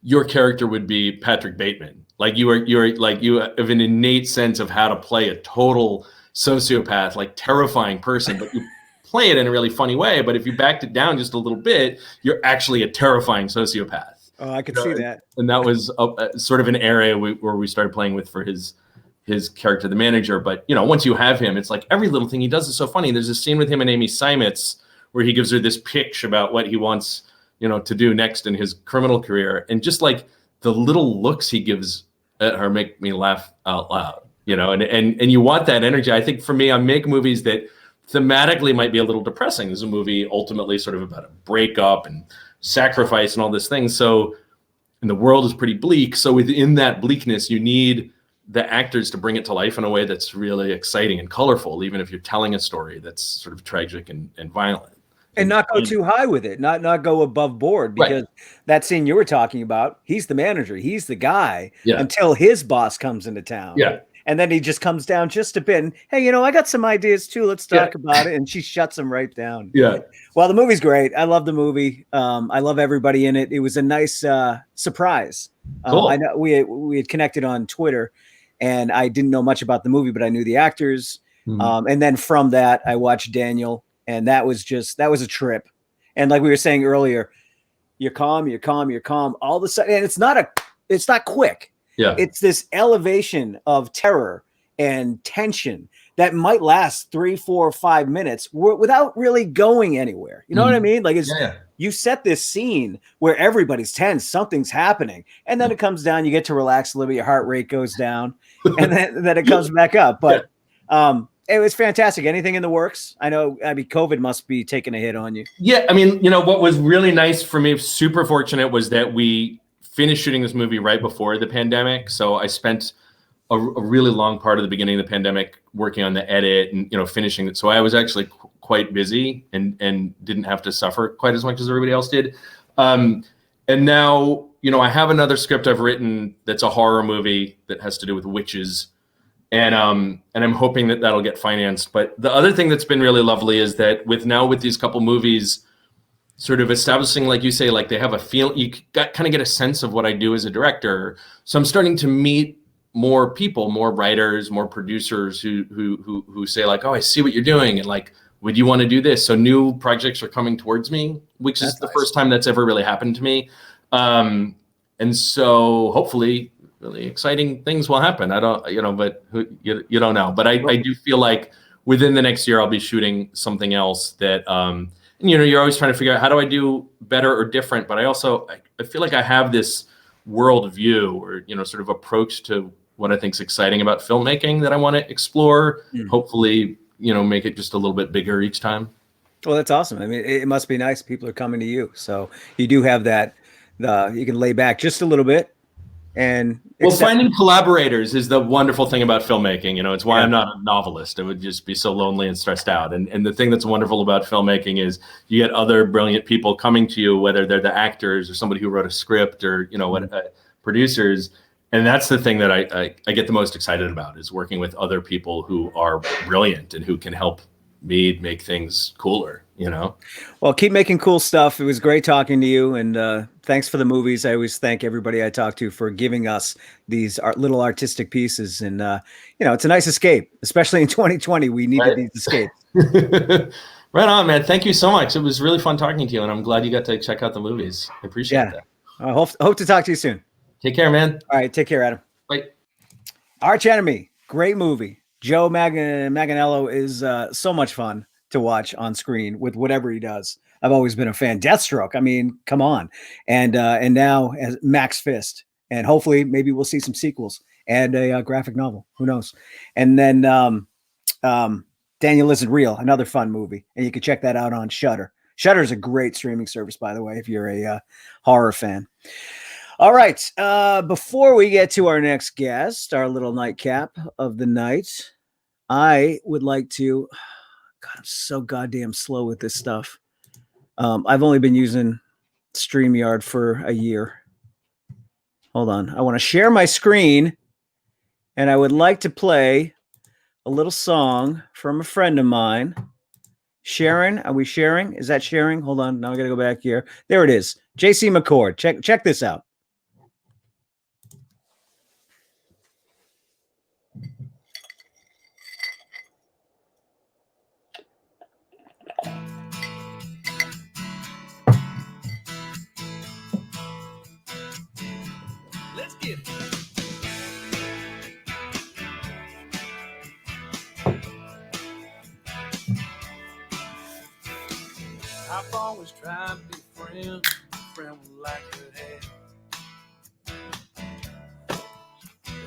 your character would be Patrick Bateman. Like you have an innate sense of how to play a total sociopath, like terrifying person, but you play it in a really funny way. But if you backed it down just a little bit, you're actually a terrifying sociopath. Oh, I could see that. And that was sort of an area where we started playing with for his character, the manager. But, you know, once you have him, it's like every little thing he does is so funny. There's a scene with him and Amy Seimetz where he gives her this pitch about what he wants, you know, to do next in his criminal career. And just like the little looks he gives at her make me laugh out loud, you know, and you want that energy. I think for me, I make movies that thematically might be a little depressing. This is a movie ultimately sort of about a breakup and sacrifice and all these things. So, and the world is pretty bleak. So within that bleakness, you need the actors to bring it to life in a way that's really exciting and colorful, even if you're telling a story that's sort of tragic and violent. And not go too high with it, not go above board, because that scene you were talking about, he's the manager, he's the guy until his boss comes into town. Yeah. And then he just comes down just a bit and, hey, you know, I got some ideas too. Let's talk about it. And she shuts him right down. Yeah. Well, the movie's great. I love the movie. I love everybody in it. It was a nice surprise. Cool. I know we had connected on Twitter and I didn't know much about the movie, but I knew the actors. Mm-hmm. And then from that, I watched Daniel, and that was a trip. And like we were saying earlier, you're calm. All of a sudden, and it's not quick. Yeah. It's this elevation of terror and tension that might last 3, 4, 5 minutes without really going anywhere. You know what I mean? Like you set this scene where everybody's tense, something's happening, and then it comes down, you get to relax a little bit, your heart rate goes down, and then it comes back up. But it was fantastic. Anything in the works? I mean, COVID must be taking a hit on you. Yeah. I mean, you know, what was really nice for me, super fortunate, was that we finished shooting this movie right before the pandemic. So I spent a really long part of the beginning of the pandemic working on the edit and, finishing it. So I was actually quite busy and didn't have to suffer quite as much as everybody else did. And now, I have another script I've written that's a horror movie that has to do with witches. And I'm hoping that that'll get financed. But the other thing that's been really lovely is that with these couple movies, sort of establishing, like you say, like they have a feel, you kind of get a sense of what I do as a director. So I'm starting to meet more people, more writers, more producers who say like, oh, I see what you're doing. And like, would you want to do this? So new projects are coming towards me, which is the first time that's ever really happened to me. And so hopefully really exciting things will happen. I don't, but you don't know, but I do feel like within the next year, I'll be shooting something else that, you're always trying to figure out how do I do better or different, but I feel like I have this world view or, sort of approach to what I think is exciting about filmmaking that I want to explore, hopefully, make it just a little bit bigger each time. Well, that's awesome. I mean, it must be nice. People are coming to you. So you do have that, you can lay back just a little bit. And finding collaborators is the wonderful thing about filmmaking. It's why I'm not a novelist. I would just be so lonely and stressed out. And the thing that's wonderful about filmmaking is you get other brilliant people coming to you, whether they're the actors or somebody who wrote a script or, producers. And that's the thing that I get the most excited about is working with other people who are brilliant and who can help me make things cooler, Well, keep making cool stuff. It was great talking to you. And thanks for the movies. I always thank everybody I talk to for giving us these little artistic pieces. And, it's a nice escape, especially in 2020. We needed these escapes. Right on, man. Thank you so much. It was really fun talking to you. And I'm glad you got to check out the movies. I appreciate that. I hope to talk to you soon. Take care, man. All right. Take care, Adam. Bye. Archenemy. Great movie. Joe Manganiello is so much fun to watch on screen with whatever he does. I've always been a fan. Deathstroke. I mean, come on. And now as Max Fist. And hopefully maybe we'll see some sequels and a graphic novel. Who knows? And then Daniel Isn't Real, another fun movie. And you can check that out on Shudder. Shudder is a great streaming service, by the way, if you're a horror fan. All right. Before we get to our next guest, our little nightcap of the night, I would like to, God, I'm so goddamn slow with this stuff. I've only been using StreamYard for a year. Hold on. I want to share my screen and I would like to play a little song from a friend of mine. Sharon, are we sharing? Is that sharing? Hold on. Now I got to go back here. There it is. JC McCord. Check this out. Let's get it. I've always tried to be a friend with like to have.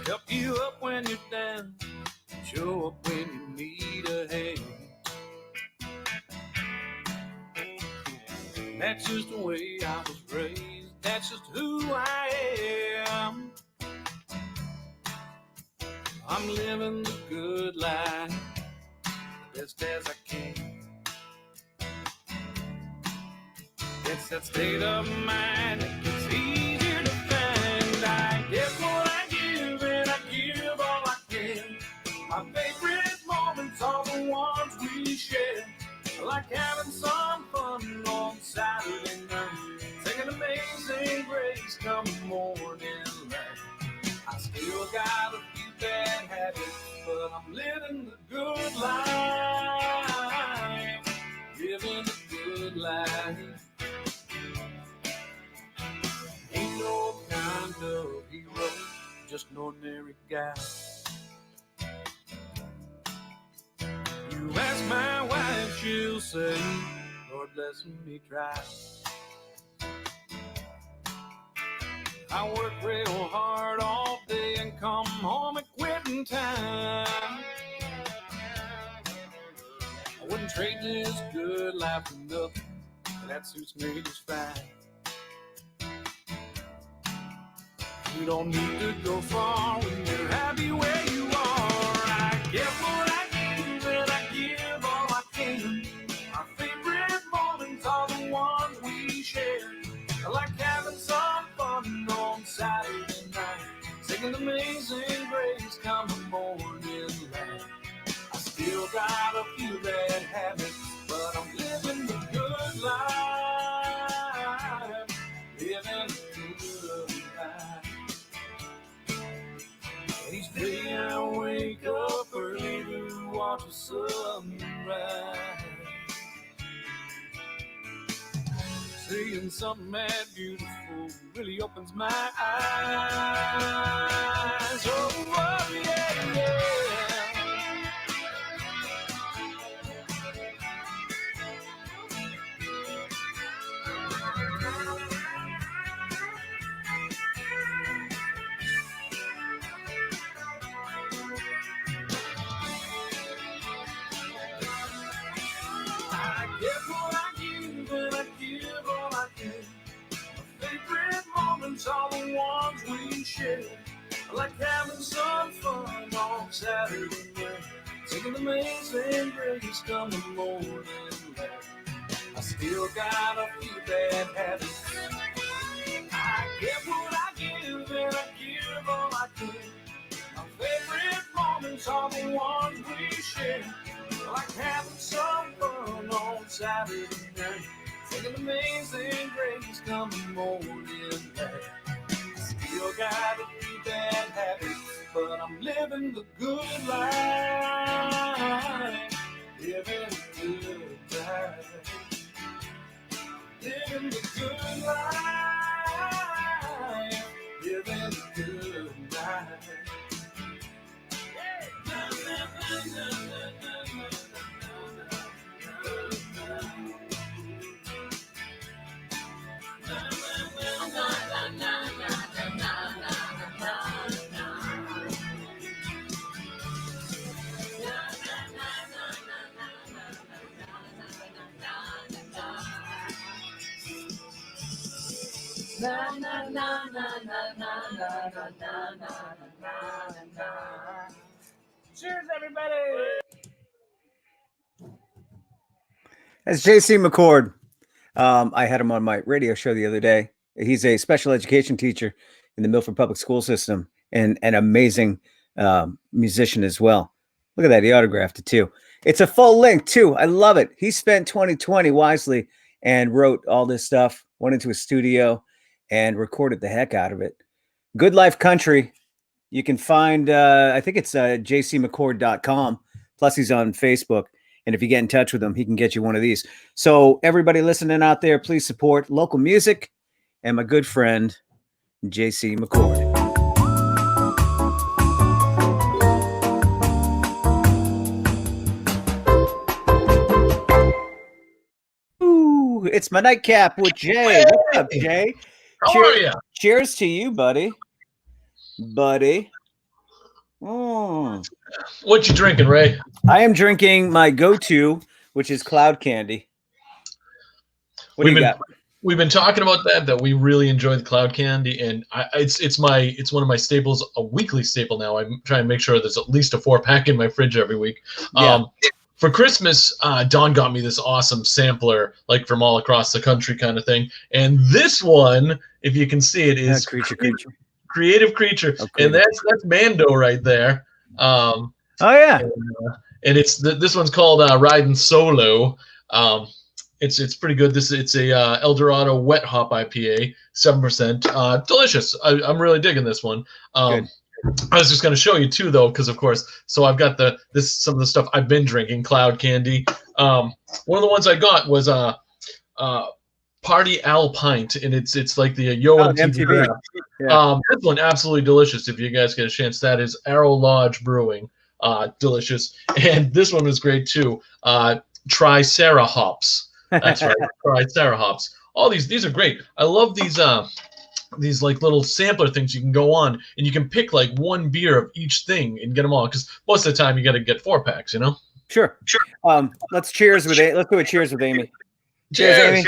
Help you up when you're down, show up when you need a hand. That's just the way I was raised, that's just who I am. I'm living the good life, best as I can. It's that state of mind that gets easier to find. I get what I give and I give all I can. My favorite moments are the ones we share. I like having some fun on Saturday night, singing Amazing Grace come morning light. I still got a few bad habits, but I'm living the good life. Living the good life. Ain't no kind of hero, just an ordinary guy. You ask my wife, she'll say, Lord bless me try. I work real hard all day and come home at quitting time. I wouldn't trade this good life for nothing, and that suits me just fine. You don't need to go far when you're happy where you are. I get what I give and I give all I can. Our favorite moments are the ones we share. I like having some fun on Saturday night, singing Amazing Grace come the morning light. I still got a few bad habits, but I'm living the good life. Living the good life. And each day I wake up early to watch the sunrise. Seeing something that beautiful really opens my eyes. Oh, yeah, yeah. I get what I give and I give all I can. My favorite moments are the ones we share. I like having some fun on Saturday night, singing Amazing Grace come the morning light. I still got a few bad habits. I get what I give and I give all I can. My favorite moments are the ones we share. I like having some fun on Saturday night, singing Amazing Grace come the morning light. Still got a few bad habits, but I'm living the good life. Living the good life. Living the good life. Living the good life. Cheers, everybody! That's JC McCord. I had him on my radio show the other day. He's a special education teacher in the Milford Public School System and an amazing musician as well. Look at that. He autographed it too. It's a full length too. I love it. He spent 2020 wisely and wrote all this stuff, went into a studio and recorded the heck out of it. Good Life Country. You can find, I think it's jcmccord.com. Plus he's on Facebook. And if you get in touch with him, he can get you one of these. So everybody listening out there, please support local music and my good friend, JC McCord. Ooh, it's my nightcap with Jay. What's up, Jay? How are you? Cheers to you, buddy. Mm. What you drinking, Ray? I am drinking my go-to, which is cloud candy. What do you got? We've been talking about that we really enjoy the cloud candy, and it's one of my staples, a weekly staple now. I'm trying to make sure there's at least a 4-pack in my fridge every week. Yeah. For Christmas, Dawn got me this awesome sampler, like from all across the country kind of thing. And this one, if you can see it, is Creative Creature. And that's Mando right there. Oh yeah. And it's this one's called Riding Solo. It's pretty good. It's a El Dorado wet hop IPA, 7%. Delicious. I'm really digging this one. I was just going to show you too, though, because of course. So I've got some of the stuff I've been drinking. Cloud candy. One of the ones I got was Party Al Pint, and it's like the Yo MTV. Yeah. This one absolutely delicious. If you guys get a chance, that is Arrow Lodge Brewing. Delicious, and this one was great too. Tricera hops. That's right, Tricera hops. All these are great. I love these like little sampler things you can go on, and you can pick like one beer of each thing and get them all. Because most of the time you got to get 4-packs, you know. Sure. Let's cheers with let's do a cheers with Amy. Cheers, Amy.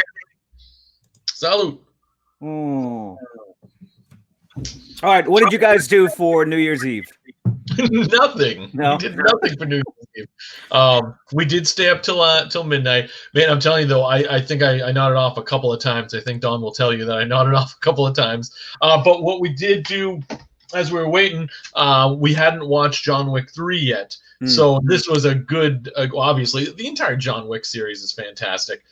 Salud. All right. What did you guys do for New Year's Eve? Nothing. No. We did nothing for New Year's Eve. We did stay up till midnight. Man, I'm telling you though, I think I nodded off a couple of times. I think Don will tell you that I nodded off a couple of times. But what we did do as we were waiting, we hadn't watched John Wick 3 yet. So this was a good, obviously, the entire John Wick series is fantastic.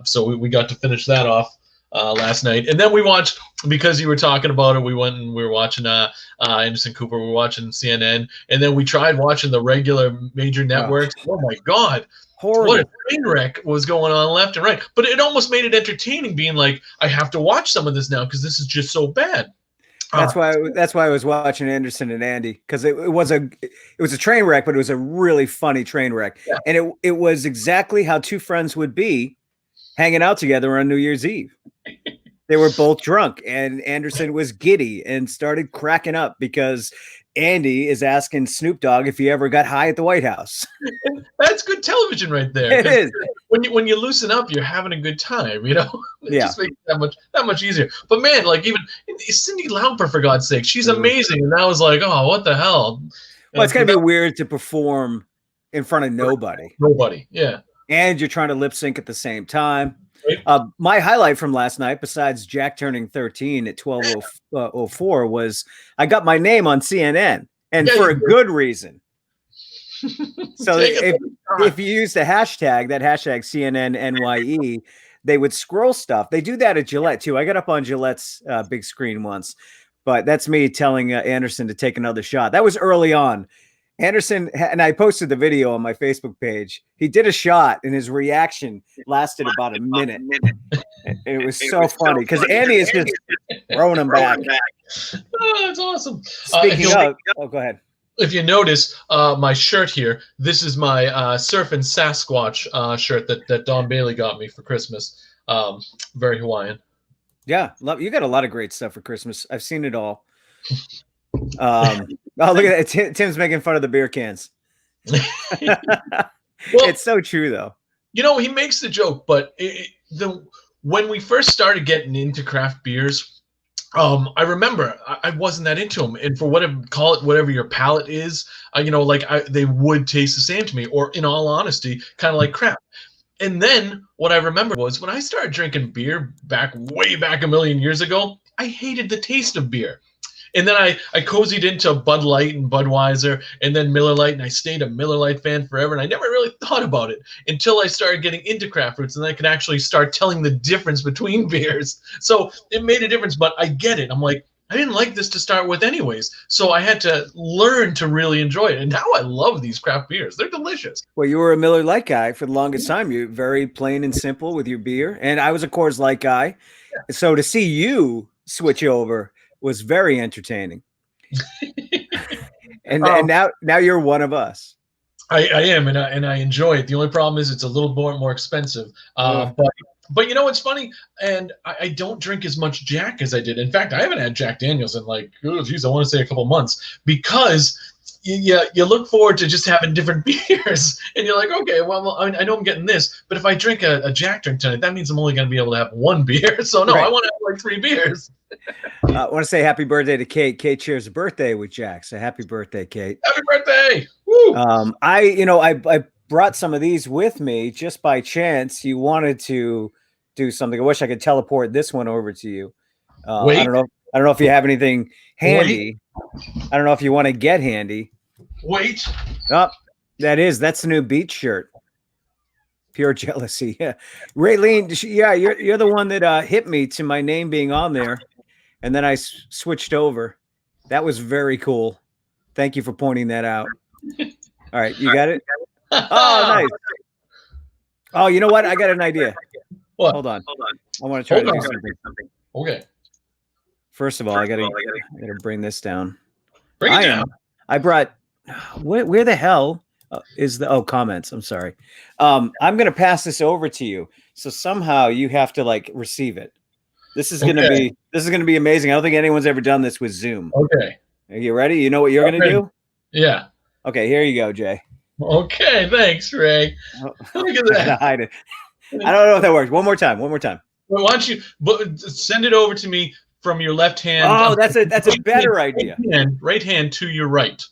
So we got to finish that off last night. And then we watched, because you were talking about it, we went and we were watching Anderson Cooper, we were watching CNN, and then we tried watching the regular major networks. Oh my God. Horrible. What a train wreck was going on left and right. But it almost made it entertaining, being like, I have to watch some of this now because this is just so bad. That's why I was watching Anderson and Andy, because it was a train wreck, but it was a really funny train wreck. Yeah. And it was exactly how two friends would be hanging out together on New Year's Eve. They were both drunk, and Anderson was giddy and started cracking up because Andy is asking Snoop Dogg if he ever got high at the White House. That's good television right there. It is. When you loosen up, you're having a good time, It just makes it that much easier. But man, like even Cyndi Lauper, for God's sake, she's amazing. And I was like, oh, what the hell? Well, it's gotta be weird to perform in front of nobody. Nobody, yeah. And you're trying to lip sync at the same time. My highlight from last night, besides Jack turning 13 at 12:04, was I got my name on CNN, and for a good reason. So if you use the hashtag, that hashtag CNNNYE, they would scroll stuff. They do that at Gillette too. I got up on Gillette's big screen once, but that's me telling Anderson to take another shot. That was early on. Anderson, and I posted the video on my Facebook page. He did a shot, and his reaction lasted about a minute. It was so funny because Andy is just throwing him back. Oh, that's awesome. Speaking of, go ahead. If you notice my shirt here, this is my Surfing Sasquatch shirt that Don Bailey got me for Christmas. Very Hawaiian. Yeah, you got a lot of great stuff for Christmas. I've seen it all. Oh, look at that. Tim's making fun of the beer cans. It's so true, though. He makes the joke, but when we first started getting into craft beers, I remember I wasn't that into them, and for whatever your palate is, they would taste the same to me, or in all honesty, kind of like crap. And then what I remember was when I started drinking beer way back a million years ago, I hated the taste of beer. And then I cozied into Bud Light and Budweiser and then Miller Lite, and I stayed a Miller Lite fan forever. And I never really thought about it until I started getting into craft fruits, and then I could actually start telling the difference between beers. So it made a difference, but I get it. I'm like, I didn't like this to start with anyways. So I had to learn to really enjoy it. And now I love these craft beers. They're delicious. Well, you were a Miller Lite guy for the longest time. You're very plain and simple with your beer. And I was a Coors Light guy. Yeah. So to see you switch over was very entertaining. and now you're one of us. I am, and I enjoy it. The only problem is it's a little more expensive. But you know what's funny? And I don't drink as much Jack as I did. In fact, I haven't had Jack Daniels in I want to say a couple months, because you look forward to just having different beers, and you're like, okay, well, I know I'm getting this, but if I drink a Jack drink tonight, that means I'm only going to be able to have one beer. So no, right. I want to have 3 beers. I want to say happy birthday to Kate. Kate shares a birthday with Jack, so happy birthday, Kate. Happy birthday! Woo! I brought some of these with me just by chance. You wanted to do something. I wish I could teleport this one over to you. Wait. I don't know if you have anything handy. Wait. I don't know if you want to get handy. Wait. Oh, that's the new Beach shirt. Pure jealousy. Yeah. Raylene, you're the one that hit me to my name being on there, and then I switched over. That was very cool. Thank you for pointing that out. All right, you got it? Oh, nice. Oh, you know what? I got an idea. What? Hold on. I want to try to do something. Okay. First of all, I gotta bring this down. Bring it down. I brought. Where the hell is the comments? I'm sorry. I'm gonna pass this over to you. So somehow you have to receive it. This is gonna be amazing. I don't think anyone's ever done this with Zoom. Okay. Are you ready? You know what you're gonna do? Yeah. Okay. Here you go, Jay. Okay. Thanks, Ray. Look at that. Hide it. I don't know if that works. One more time. Well, why don't you send it over to me from your left hand. Oh, that's a better idea. Right hand to your right.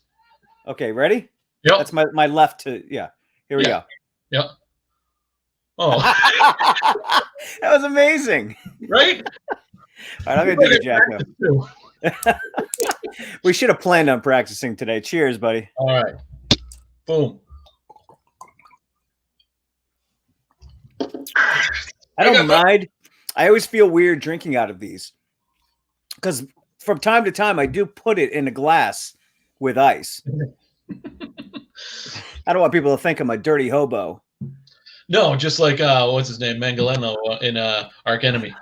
Okay, ready? Yep. That's my left to Here we go. Yep. Oh, that was amazing. Right? All right, I'm gonna do the Jack. We should have planned on practicing today. Cheers, buddy. All right. Boom. I don't mind. I always feel weird drinking out of these because from time to time I do put it in a glass with ice. I don't want people to think I'm a dirty hobo. No, just like what's his name, Manganiello in Archenemy.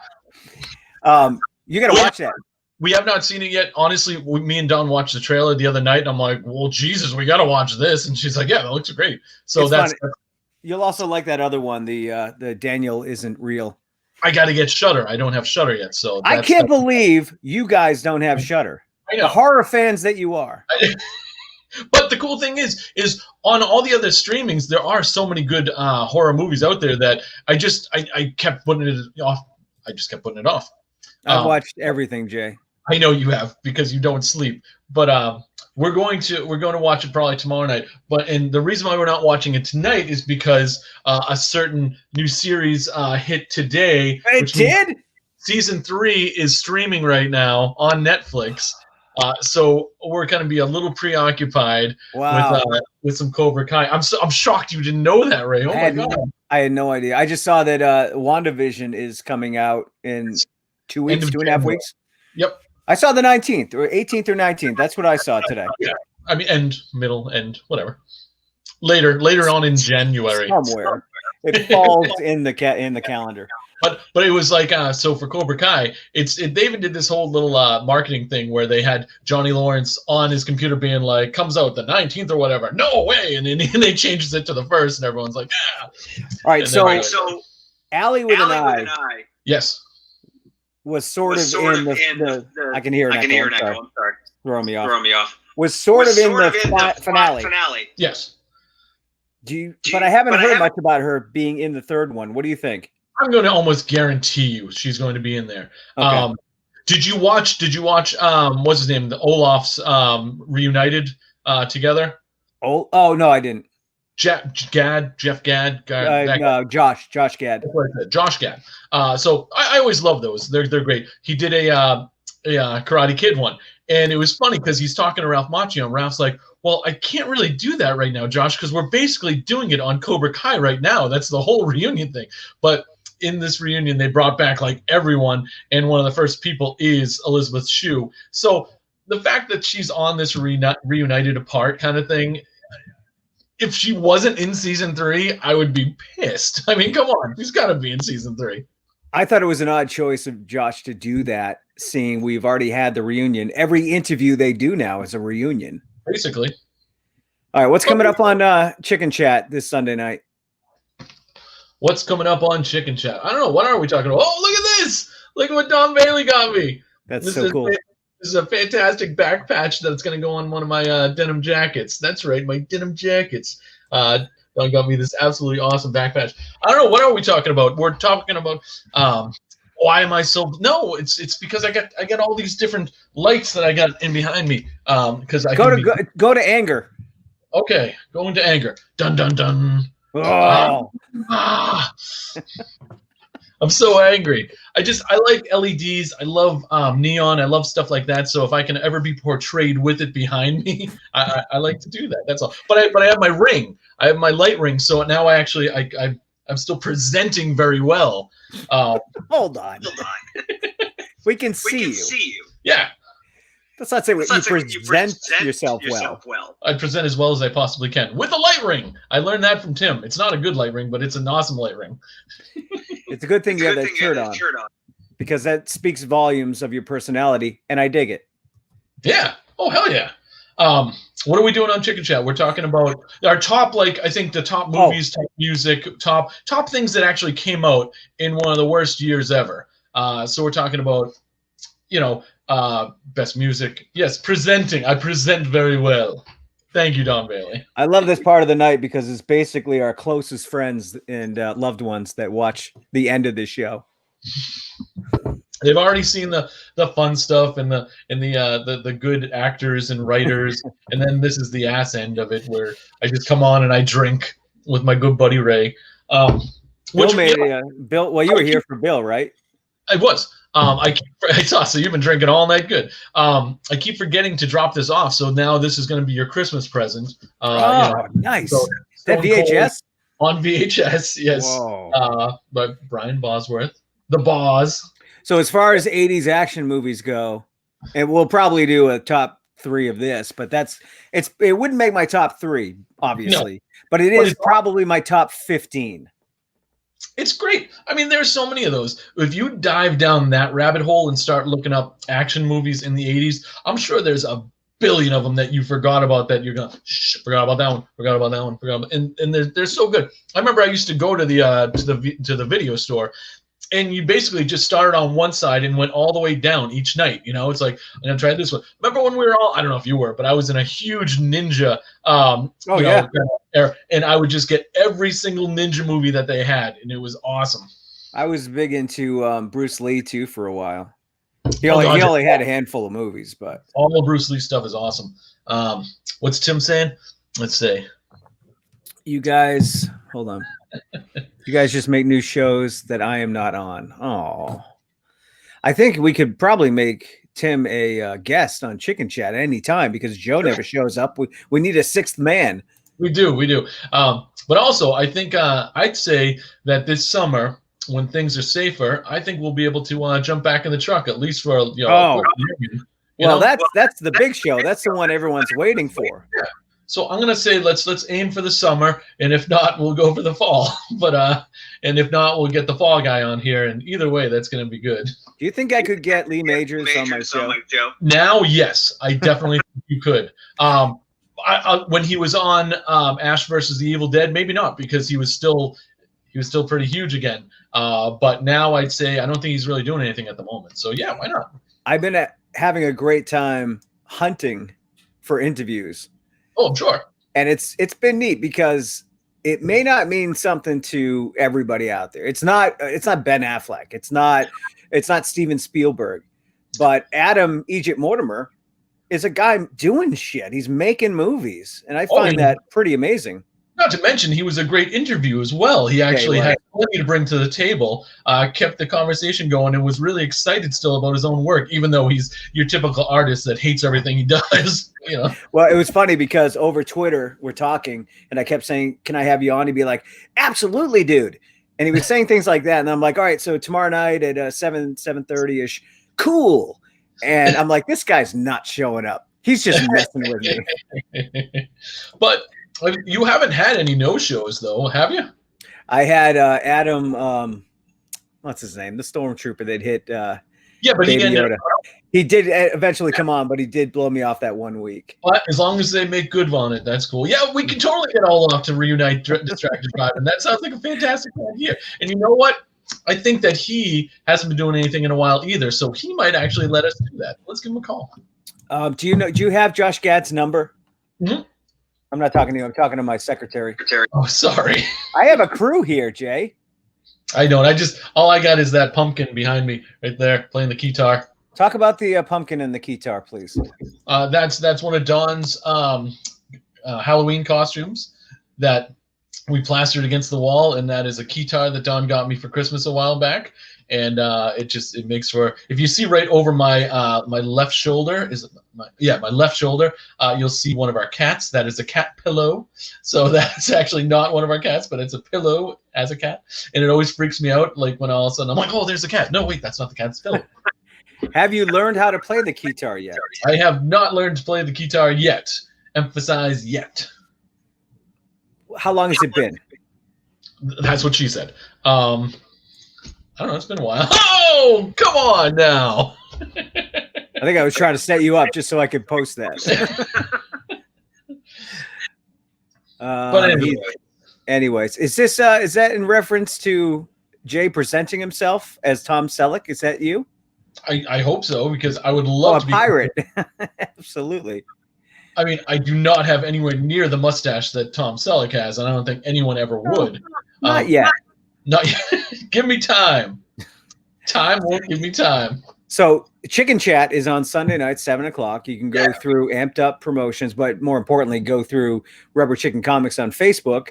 You got to watch that. We have not seen it yet. Honestly, me and Dawn watched the trailer the other night, and I'm like, "Well, Jesus, we got to watch this." And she's like, "Yeah, that looks great." So that's. You'll also like that other one, the Daniel Isn't Real. I got to get Shudder. I don't have Shudder yet, so I can't believe you guys don't have Shudder. I know. The horror fans that you are. But the cool thing is on all the other streamings, there are so many good horror movies out there that I kept putting it off. I just kept putting it off. I've watched everything, Jay. I know you have because you don't sleep. But we're going to watch it probably tomorrow night. And the reason why we're not watching it tonight is because a certain new series hit today. It did? Season 3 is streaming right now on Netflix. So we're going to be a little preoccupied with some Cobra Kai. I'm shocked you didn't know that, Ray. Oh my God. I had no idea. I just saw that WandaVision is coming out in 2 weeks, 2.5 weeks. Yep. I saw the 19th or 18th or 19th. That's what I saw today. Yeah. I mean, middle, whatever. Later on in January. Somewhere. It falls in the calendar. But it was like so for Cobra Kai, they even did this whole little marketing thing where they had Johnny Lawrence on his computer being like, comes out the 19th or whatever. No way, and then they changes it to the 1st, and everyone's like, yeah. All right, so Allie with an eye. Yes. Was sort of in the I can hear it. I'm sorry. Throw me off. Was sort of in the finale. Yes. But I haven't heard much about her being in the third one. What do you think? I'm going to almost guarantee you she's going to be in there. Okay. Did you watch what's his name? The Olaf's reunited together? Oh no, I didn't. Jeff Gad. Josh Gad. Josh Gad. So I always love those. They're great. He did a Karate Kid one, and it was funny because he's talking to Ralph Macchio, and Ralph's like, "Well, I can't really do that right now, Josh, because we're basically doing it on Cobra Kai right now. That's the whole reunion thing." But in this reunion, they brought back like everyone, and one of the first people is Elizabeth Shue. So the fact that she's on this reunited apart kind of thing. If she wasn't in season 3, I would be pissed. I mean, come on. She's got to be in season 3. I thought it was an odd choice of Josh to do that, seeing we've already had the reunion. Every interview they do now is a reunion. Basically. All right, what's coming up on Chicken Chat this Sunday night? What's coming up on Chicken Chat? I don't know. What are we talking about? Oh, look at this. Look at what Don Bailey got me. That's so cool. This is a fantastic back patch that's going to go on one of my denim jackets. That's right, my denim jackets. Don got me this absolutely awesome back patch. I don't know, what are we talking about? We're talking about why am I so? No, it's because I got all these different lights that I got in behind me. Because I go to anger. Okay, go into anger. Dun dun dun. Oh. I'm so angry. I like LEDs. I love neon. I love stuff like that. So if I can ever be portrayed with it behind me, I like to do that. That's all. But I have my ring. I have my light ring. So now I'm still presenting very well. Hold on. We can see you. Yeah. Let's not say you present yourself well. I present as well as I possibly can with a light ring. I learned that from Tim. It's not a good light ring, but it's an awesome light ring. It's a good thing you have that shirt on, because that speaks volumes of your personality, and I dig it. Yeah. Oh, hell yeah. What are we doing on Chicken Chat? We're talking about our top, I think the top movies, top music, top things that actually came out in one of the worst years ever. So we're talking about, best music. Yes, presenting. I present very well. Thank you, Don Bailey. I love this part of the night because it's basically our closest friends and loved ones that watch the end of this show. They've already seen the fun stuff and the good actors and writers, and then this is the ass end of it where I just come on and I drink with my good buddy Ray. Bill made Bill. Well, you were here for Bill, right? I was. I saw. So you've been drinking all night. Good. I keep forgetting to drop this off. So now this is going to be your Christmas present. Nice. So that VHS on VHS. Yes. By Brian Bosworth, the Boz. So as far as 80s action movies go, and we'll probably do a top 3 of this, but it wouldn't make my top 3, obviously, but it is probably my top 15. It's great. I mean, there's so many of those. If you dive down that rabbit hole and start looking up action movies in the 80s, I'm sure there's a billion of them that you forgot about that you're going, forgot about that one, forgot about that one, forgot about, and they're so good. I remember I used to go to the video store, and you basically just started on one side and went all the way down each night. You know, it's like, I'm going to try this one. Remember when we were all, I don't know if you were, but I was in a huge ninja era, and I would just get every single ninja movie that they had, and it was awesome. I was big into Bruce Lee, too, for a while. He only had a handful of movies, but all the Bruce Lee stuff is awesome. What's Tim saying? Let's see. You guys, hold on. You guys just make new shows that I am not on. Oh, I think we could probably make Tim a guest on Chicken Chat at any time because Joe never shows up. We need a 6th man. We do. But also, I think I'd say that this summer, when things are safer, I think we'll be able to jump back in the truck at least for that's the big show. That's the one everyone's waiting for. Yeah. So I'm gonna say let's aim for the summer, and if not, we'll go for the fall. But and if not, we'll get the fall guy on here. And either way, that's gonna be good. Do you think I could get Lee Majors on my show? Now, yes, I definitely think you could. When he was on Ash versus the Evil Dead, maybe not because he was still pretty huge again. But now I'd say I don't think he's really doing anything at the moment. So yeah, why not? I've been having a great time hunting for interviews. Oh, I'm sure. And it's been neat because it may not mean something to everybody out there. It's not Ben Affleck. It's not Steven Spielberg, but Adam Egypt Mortimer is a guy doing shit. He's making movies, and I find that pretty amazing. Not to mention, he was a great interview as well. He actually had plenty to bring to the table, kept the conversation going, and was really excited still about his own work, even though he's your typical artist that hates everything he does. You know. Well, it was funny because over Twitter we're talking, and I kept saying, "Can I have you on?" He'd be like, "Absolutely, dude." And he was saying things like that, and I'm like, "All right, so tomorrow night at 7:30 ish, cool." And I'm like, "This guy's not showing up. He's just messing with me." But you haven't had any no-shows, though, have you? I had Adam, what's his name? The Stormtrooper that hit but he did eventually come on, but he did blow me off that 1 week. But as long as they make good on it, that's cool. Yeah, we can totally get all off to reunite Distracted Drive, and that sounds like a fantastic idea. And you know what? I think that he hasn't been doing anything in a while either, so he might actually let us do that. Let's give him a call. Do you have Josh Gad's number? Mm-hmm. I'm not talking to you. I'm talking to my secretary. Oh, sorry. I have a crew here, Jay. I don't. All I got is that pumpkin behind me right there playing the guitar. Talk about the pumpkin and the guitar, please. That's one of Don's Halloween costumes that we plastered against the wall, and that is a guitar that Don got me for Christmas a while back. And it makes for, if you see right over my my left shoulder, my left shoulder, you'll see one of our cats. That is a cat pillow. So that's actually not one of our cats, but it's a pillow as a cat. And it always freaks me out, like when all of a sudden I'm like, oh, there's a cat. No, wait, that's not the cat's pillow. Have you learned how to play the guitar yet? I have not learned to play the guitar yet. Emphasize yet. How long has it been? That's what she said. I don't know. It's been a while. Oh, come on now. I think I was trying to set you up just so I could post that. But anyways, is that in reference to Jay presenting himself as Tom Selleck? Is that you? I hope so, because I would love to be a pirate. Absolutely. I mean, I do not have anywhere near the mustache that Tom Selleck has, and I don't think anyone ever would. Not yet. Not yet. Give me time. Time won't give me time. So Chicken Chat is on Sunday night, 7:00. You can go through Amped Up Promotions, but more importantly, go through Rubber Chicken Comics on Facebook.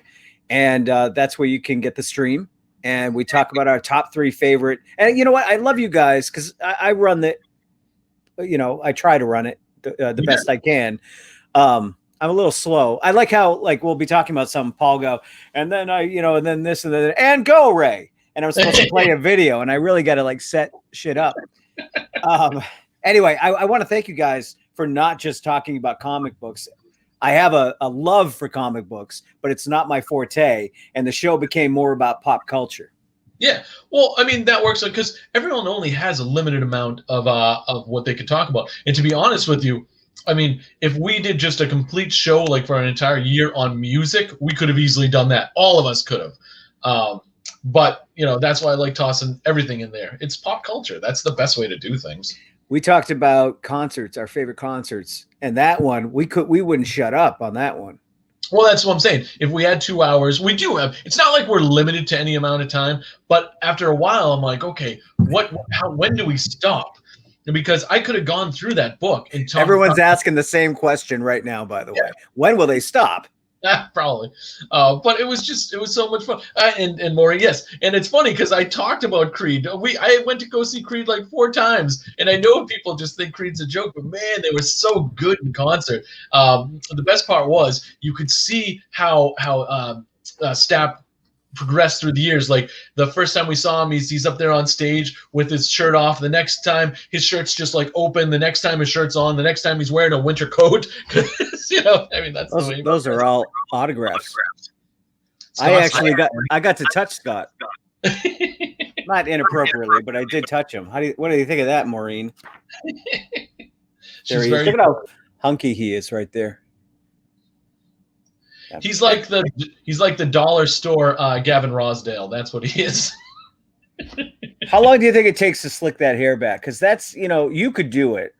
And that's where you can get the stream. And we talk about our top 3 favorite. And you know what? I love you guys because I run the, I try to run it the best I can. I'm a little slow. I like how, like, we'll be talking about something, Paul go, and then and then this and then, and go, Ray. And I'm supposed to play a video, and I really got to, like, set shit up. Anyway, I want to thank you guys for not just talking about comic books. I have a love for comic books, but it's not my forte. And the show became more about pop culture. Yeah, well, I mean, that works because everyone only has a limited amount of what they can talk about. And to be honest with you, I mean, if we did just a complete show like for an entire year on music, we could have easily done that. All of us could have. But that's why I like tossing everything in there. It's pop culture. That's the best way to do things. We talked about concerts, our favorite concerts, and that one we wouldn't shut up on that one. Well, that's what I'm saying. If we had 2 hours, we do have. It's not like we're limited to any amount of time. But after a while, I'm like, okay, when do we stop? Because I could have gone through that book and talked. Everyone's asking the same question right now. By the way, when will they stop? Probably. But it was so much fun. And Maury, yes. And it's funny because I talked about Creed. I went to go see Creed like 4 times. And I know people just think Creed's a joke, but man, they were so good in concert. The best part was you could see how Stapp progressed through the years. Like the first time we saw him, he's up there on stage with his shirt off. The next time his shirt's just like open. The next time his shirt's on. The next time he's wearing a winter coat. I mean, that's those are all autographs. I got to touch Scott. Not inappropriately, but I did touch him. What do you think of that, Maureen? There he is. Look at how hunky he is right there. He's like the dollar store Gavin Rosdale. That's what he is. How long do you think it takes to slick that hair back? Because that's, you could do it,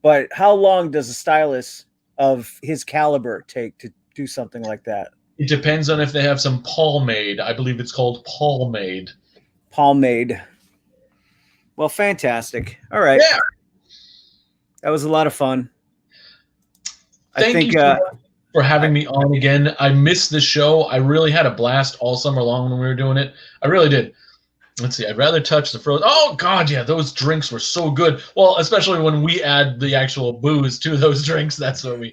but how long does a stylist of his caliber take to do something like that? It depends on if they have some pomade. I believe it's called pomade. Pomade. Well, fantastic. All right. Yeah. That was a lot of fun. Thank you for having me on again. I missed the show. I really had a blast all summer long when we were doing it. I really did. Let's see. I'd rather touch the frozen. Oh God, yeah, those drinks were so good. Well, especially when we add the actual booze to those drinks. That's what we.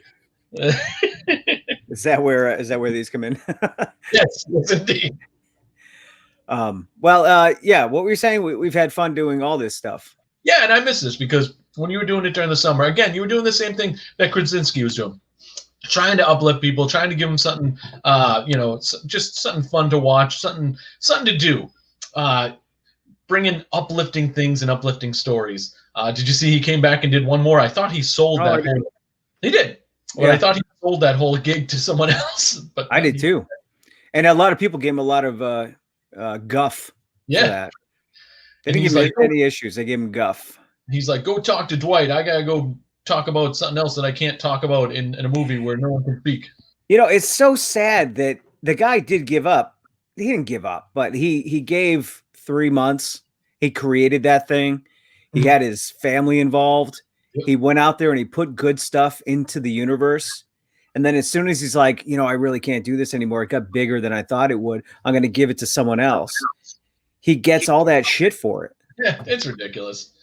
Is that where these come in? Yes, indeed. Yeah. What were you saying? We've had fun doing all this stuff. Yeah, and I miss this because when you were doing it during the summer, again, you were doing the same thing that Krasinski was doing. Trying to uplift people, trying to give them something, just something fun to watch, something to do. Bringing uplifting things and uplifting stories. Did you see he came back and did one more? I thought he sold that whole. He did. Well, yeah. I thought he sold that whole gig to someone else. But I did too. And a lot of people gave him a lot of guff. Yeah. For that. They didn't give him any issues. They gave him guff. He's like, go talk to Dwight. I gotta go talk about something else that I can't talk about in a movie where no one can speak. It's so sad that the guy did give up. He didn't give up, but he gave 3 months. He created that thing. He had his family involved. He went out there and he put good stuff into the universe. And then as soon as he's like, I really can't do this anymore. It got bigger than I thought it would. I'm going to give it to someone else. He gets all that shit for it. Yeah, it's ridiculous.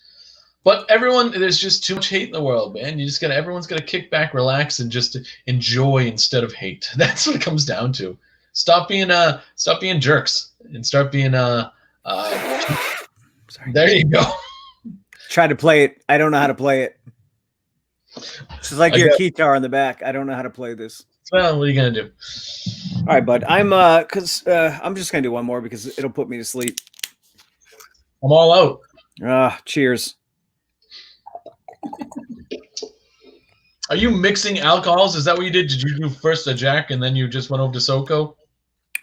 But there's just too much hate in the world, man. Everyone's got to kick back, relax, and just enjoy instead of hate. That's what it comes down to. Stop being jerks and start being Sorry. There you go. Try to play it. I don't know how to play it. It's like your guitar on the back. I don't know how to play this. Well, what are you gonna do? All right, bud. I'm just gonna do one more because it'll put me to sleep. I'm all out. Cheers. Are you mixing alcohols? Is that what you did? Did you do first a Jack and then you just went over to SoCo?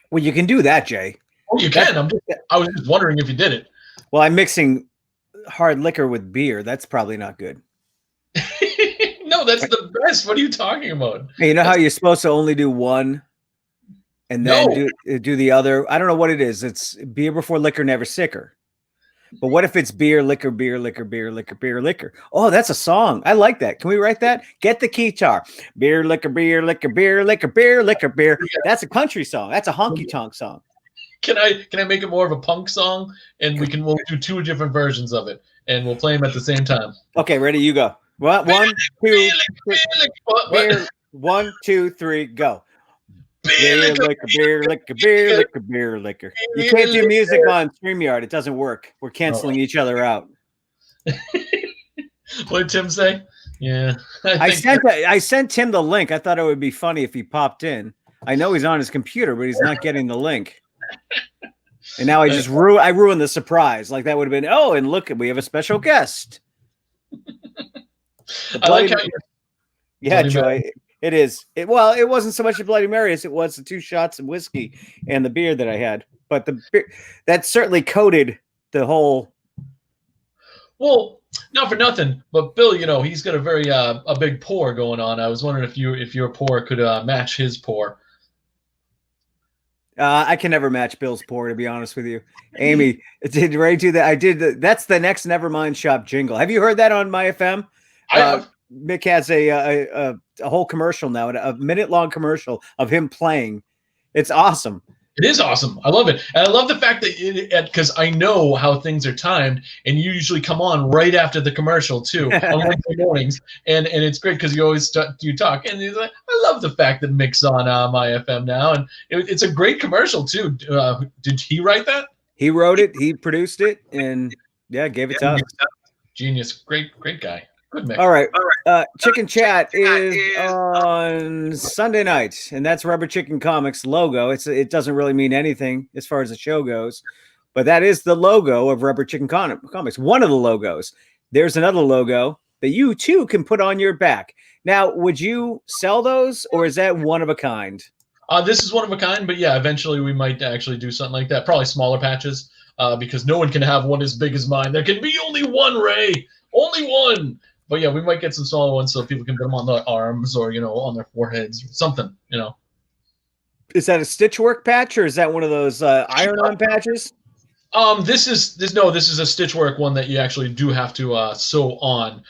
Well, you can do that, Jay. Oh, you can. I was just wondering if you did it. Well, I'm mixing hard liquor with beer. That's probably not good. No, that's the best. What are you talking about? Hey, you know how you're supposed to only do one and then do the other? I don't know what it is. It's beer before liquor, never sicker. But what if it's beer, liquor, beer, liquor, beer, liquor, beer, liquor? Oh, that's a song. I like that. Can we write that? Get the guitar. Beer, liquor, beer, liquor, beer, liquor, beer, liquor, beer. That's a country song. That's a honky tonk song. Can I make it more of a punk song? And we'll do 2 different versions of it, and we'll play them at the same time. Okay, ready? You go. Well, 1, 2, 3. Beer, 1, 2, 3, go. Beer, liquor, beer, liquor, beer, liquor, beer, liquor. You can't do music on StreamYard. It doesn't work. We're canceling each other out. What did Tim say? Yeah. I sent Tim the link. I thought it would be funny if he popped in. I know he's on his computer, but he's not getting the link. And now I ruined the surprise. Like that would have been, oh, and look, we have a special guest. I like how yeah, Joy. It is. It wasn't so much a Bloody Mary as it was the 2 shots of whiskey and the beer that I had. But the beer, that certainly coated the whole. Well, not for nothing, but Bill, he's got a very a big pour going on. I was wondering if your pour could match his pour. I can never match Bill's pour, to be honest with you. Amy, did Ray do that? I did. That's the next Nevermind Shop jingle. Have you heard that on My FM? Mick has a whole commercial now, a minute-long commercial of him playing. It's awesome. It is awesome. I love it. And I love the fact that because I know how things are timed, and you usually come on right after the commercial too on Wednesday mornings, and it's great because you always you talk, and he's like, I love the fact that Mick's on My FM now, and it's a great commercial too. Did he write that? He wrote it. He produced it, and gave it to us. Genius. Great guy. Good Mick. All right. Chicken Chat is on Sunday night, and that's Rubber Chicken Comics logo. It doesn't really mean anything as far as the show goes, but that is the logo of Rubber Chicken Comics. One of the logos. There's another logo that you too can put on your back. Now, would you sell those, or is that one of a kind? This is one of a kind, but yeah, eventually we might actually do something like that. Probably smaller patches, because no one can have one as big as mine. There can be only one, Ray. Only one. But yeah, we might get some smaller ones so people can put them on their arms or, on their foreheads or something, Is that a stitchwork patch, or is that one of those iron-on patches? This is a stitchwork one that you actually do have to sew on.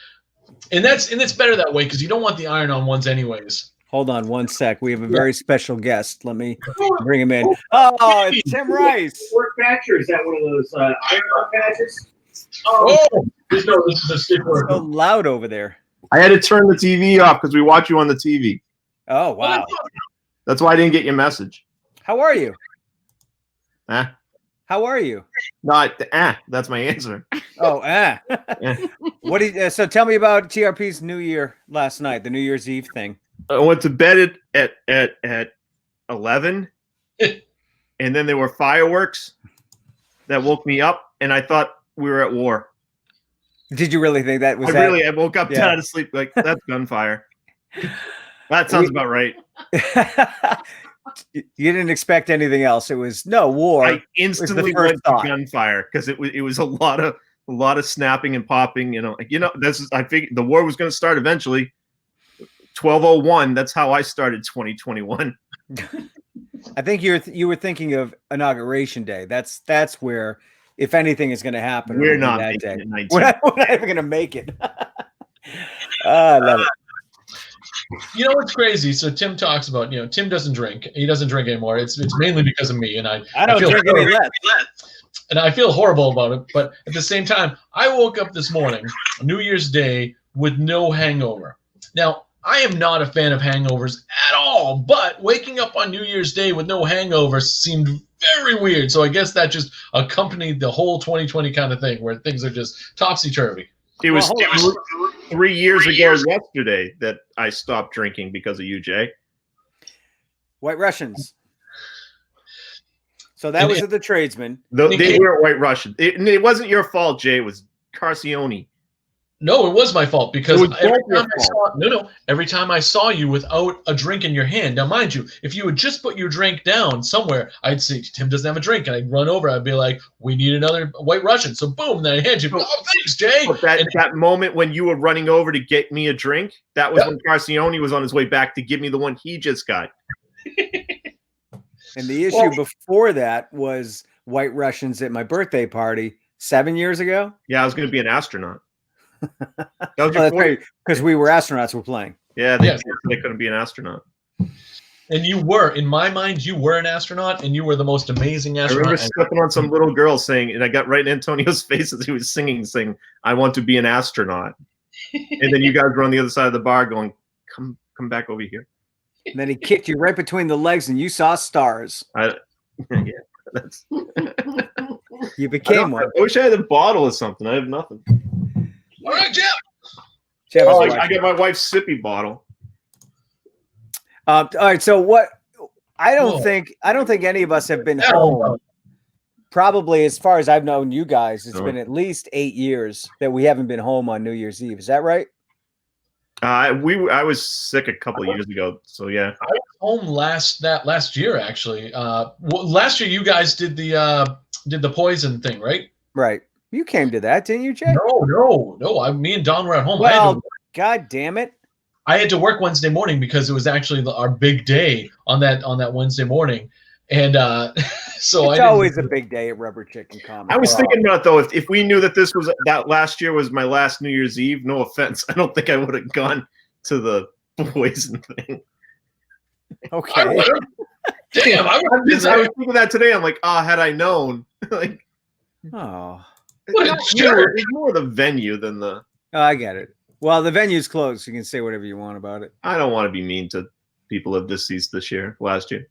And it's better that way because you don't want the iron-on ones anyways. Hold on one sec. We have a very special guest. Let me bring him in. Oh, it's Tim Rice. Work patch, or is that one of those iron-on patches? Oh, this is a stitchwork. So loud over there. I had to turn the TV off because we watch you on the TV. Oh, wow. That's why I didn't get your message. How are you? How are you? Not that's my answer. Oh, So tell me about TRP's New Year last night, the New Year's Eve thing. I went to bed at 11, and then there were fireworks that woke me up, and I thought we were at war. Did you really think that was? I woke up out of sleep like that's gunfire. That sounds about right. You didn't expect anything else. It was no war. I instantly went to gunfire because it was a lot of snapping and popping. I figured the war was going to start eventually. 12:01. That's how I started 2021. I think you were thinking of Inauguration Day. That's where, if anything is going to happen, we're not that day. We're not even going to make it. I love it. You know what's crazy? So Tim talks about, Tim doesn't drink. He doesn't drink anymore. It's mainly because of me, and I don't drink any less. And I feel horrible about it. But at the same time, I woke up this morning, New Year's Day, with no hangover. Now, I am not a fan of hangovers at all, but waking up on New Year's Day with no hangover seemed very weird. So I guess that just accompanied the whole 2020 kind of thing where things are just topsy-turvy. It was 3 years ago yesterday that I stopped drinking because of you, Jay. White Russians. So that was at the Tradesman. They were White Russian. It wasn't your fault, Jay. It was Carcione. No, it was my fault because every time I saw you without a drink in your hand. Now, mind you, if you would just put your drink down somewhere, I'd say, Tim doesn't have a drink. And I'd run over. I'd be like, we need another White Russian. So, boom, then I hand you. Oh, thanks, Jay. That moment when you were running over to get me a drink, that was when Carcione was on his way back to give me the one he just got. And the issue before that was White Russians at my birthday party. 7 years ago? Yeah, I was going to be an astronaut. That was your 40th. Because we were astronauts were playing. Yeah, they couldn't be an astronaut. And you were, in my mind, you were an astronaut, and you were the most amazing I astronaut. remember stepping on some little girl saying, and I got right in Antonio's face as he was singing, "I want to be an astronaut." And then you guys were on the other side of the bar going, come back over here. And then he kicked you right between the legs and you saw stars. Yeah, that's. You became one. I wish I had a bottle or something. I have nothing. All right, Jeff. I get my wife's sippy bottle. All right. So what? I don't think any of us have been home. Probably, as far as I've known you guys, it's been at least 8 years that we haven't been home on New Year's Eve. Is that right? I was sick a couple of years ago, so yeah. I was home last year actually. Last year you guys did the poison thing, right? Right. You came to that, didn't you, Jay? No. Me and Don were at home. Well, God damn it! I had to work Wednesday morning because it was actually our big day on that Wednesday morning, and so it's always a big day at Rubber Chicken Comedy. I was thinking about though, if we knew that that last year was my last New Year's Eve, no offense, I don't think I would have gone to the poison thing. Okay. Damn, I was thinking that today. I'm like, had I known, like, it's more the venue than the. Oh, I get it. Well, the venue's closed. So you can say whatever you want about it. I don't want to be mean to people who have deceased last year.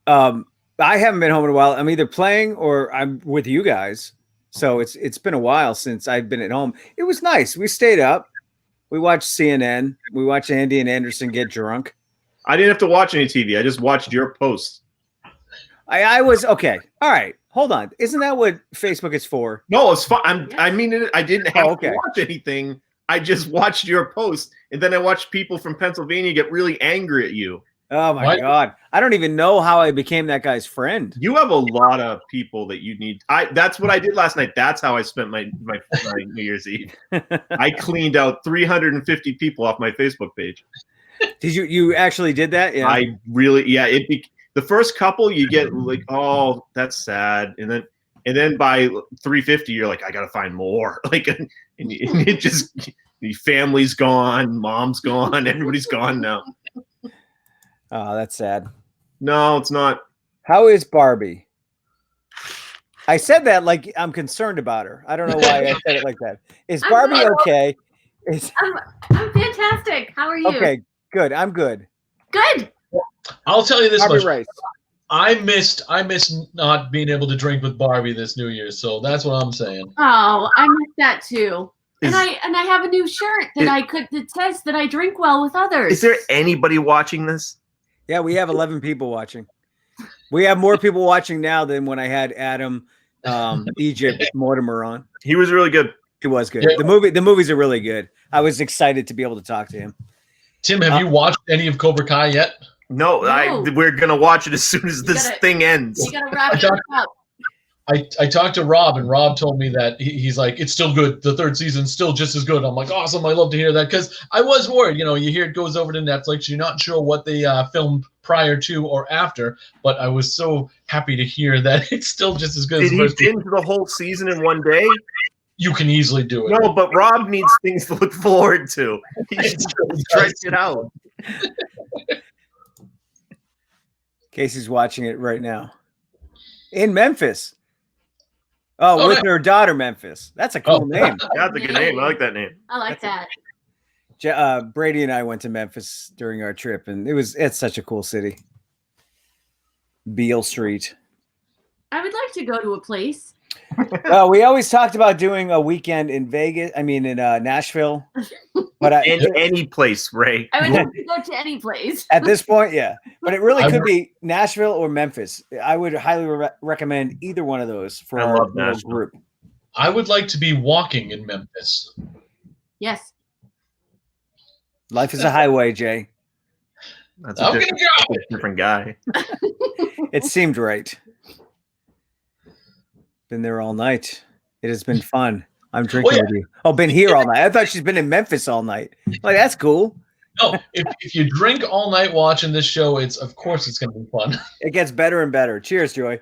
I haven't been home in a while. I'm either playing or I'm with you guys. So it's been a while since I've been at home. It was nice. We stayed up. We watched CNN. We watched Andy and Anderson get drunk. I didn't have to watch any TV. I just watched your posts. I was okay. All right. Hold on. Isn't that what Facebook is for? No, it's fine. I didn't have to watch anything. I just watched your post, and then I watched people from Pennsylvania get really angry at you. Oh my God. I don't even know how I became that guy's friend. You have a lot of people that you need. That's what I did last night. That's how I spent my New Year's Eve. I cleaned out 350 people off my Facebook page. Did you actually did that? Yeah. I really, the first couple you get like, oh, that's sad. And then by 350, you're like, I got to find more. Like, and it just, the family's gone, mom's gone, everybody's gone now. Oh, that's sad. No, it's not. How is Barbie? I said that like I'm concerned about her. I don't know why I said it like that. Is Barbie okay? I'm fantastic. How are you? Okay, good. I'm good. Good. I'll tell you this Barbie much. Rice. I missed not being able to drink with Barbie this New Year, so that's what I'm saying. Oh, I missed that too. And I have a new shirt that says that I drink well with others. Is there anybody watching this? Yeah, we have 11 people watching. We have more people watching now than when I had Adam Egypt Mortimer on. He was really good. He was good. Yeah. The movies are really good. I was excited to be able to talk to him. Tim, have you watched any of Cobra Kai yet? No. We're gonna watch it as soon as this thing ends. You gotta wrap it up. I talked to Rob, and Rob told me that he's like, it's still good. The third season's still just as good. I'm like, awesome. I love to hear that, because I was worried. You hear it goes over to Netflix. You're not sure what they filmed prior to or after, but I was so happy to hear that it's still just as good as the first season. Did he binge the whole season in one day? You can easily do it. No, but Rob needs things to look forward to. He should stretch it out. Casey's watching it right now. In Memphis. Oh, with her daughter, Memphis. That's a cool name. That's a good name. I like that name. I like that. Brady and I went to Memphis during our trip, and it's such a cool city. Beale Street. I would like to go to a place. Well, we always talked about doing a weekend in Vegas. I mean, in Nashville. But any place, Ray. I would like to go to any place. At this point, yeah. But it really could be Nashville or Memphis. I would highly recommend either one of those for our little group. I would like to be walking in Memphis. Yes. Life is a highway, Jay. That's a different guy. It seemed right. Been there all night. It has been fun. I'm drinking with you. Oh, been here all night. I thought she's been in Memphis all night. Like, that's cool. No, if you drink all night watching this show, of course it's going to be fun. It gets better and better. Cheers, Joy.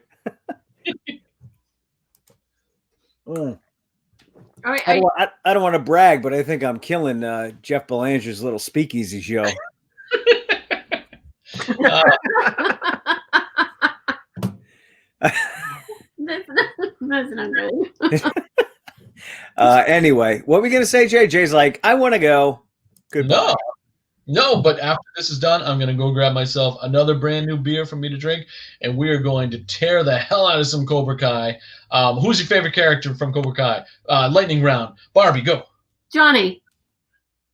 Mm. All right. I don't want to brag, but I think I'm killing Jeff Belanger's little speakeasy show. That's not good. Anyway, what were we going to say, Jay? Jay's like, I want to go. Goodbye. No, but after this is done, I'm going to go grab myself another brand new beer for me to drink, and we are going to tear the hell out of some Cobra Kai. Who's your favorite character from Cobra Kai? Lightning round. Barbie, go. Johnny.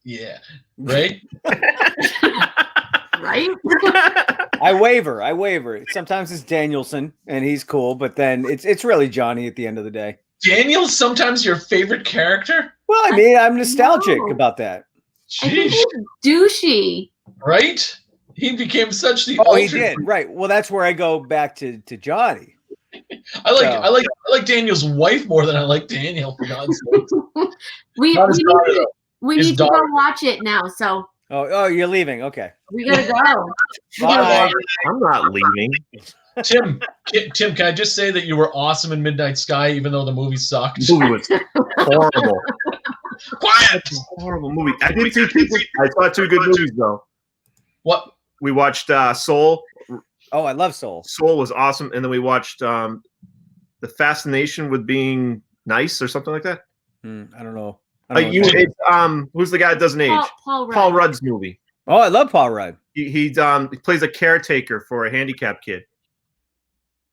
Yeah. Right? Right? I waver. Sometimes it's Danielson, and he's cool, but then it's really Johnny at the end of the day. Daniel's sometimes your favorite character? Well, I mean, I'm nostalgic about that. I think he's douchey. Right? He became such the. Oh, he did. Right. Well, that's where I go back to Johnny. I like Daniel's wife more than I like Daniel. For God's sake. We need to go watch it now. So. Oh, you're leaving. Okay. We gotta go. Bye. I'm not leaving. Tim, can I just say that you were awesome in Midnight Sky, even though the movie sucked? The movie was horrible. Quiet. Horrible movie. I did see people. I saw two good movies though. What? We watched Soul. Oh, I love Soul. Soul was awesome, and then we watched The Fascination with Being Nice or something like that. I don't know. Who's the guy that doesn't age? Paul Rudd's movie. Oh, I love Paul Rudd. He plays a caretaker for a handicapped kid.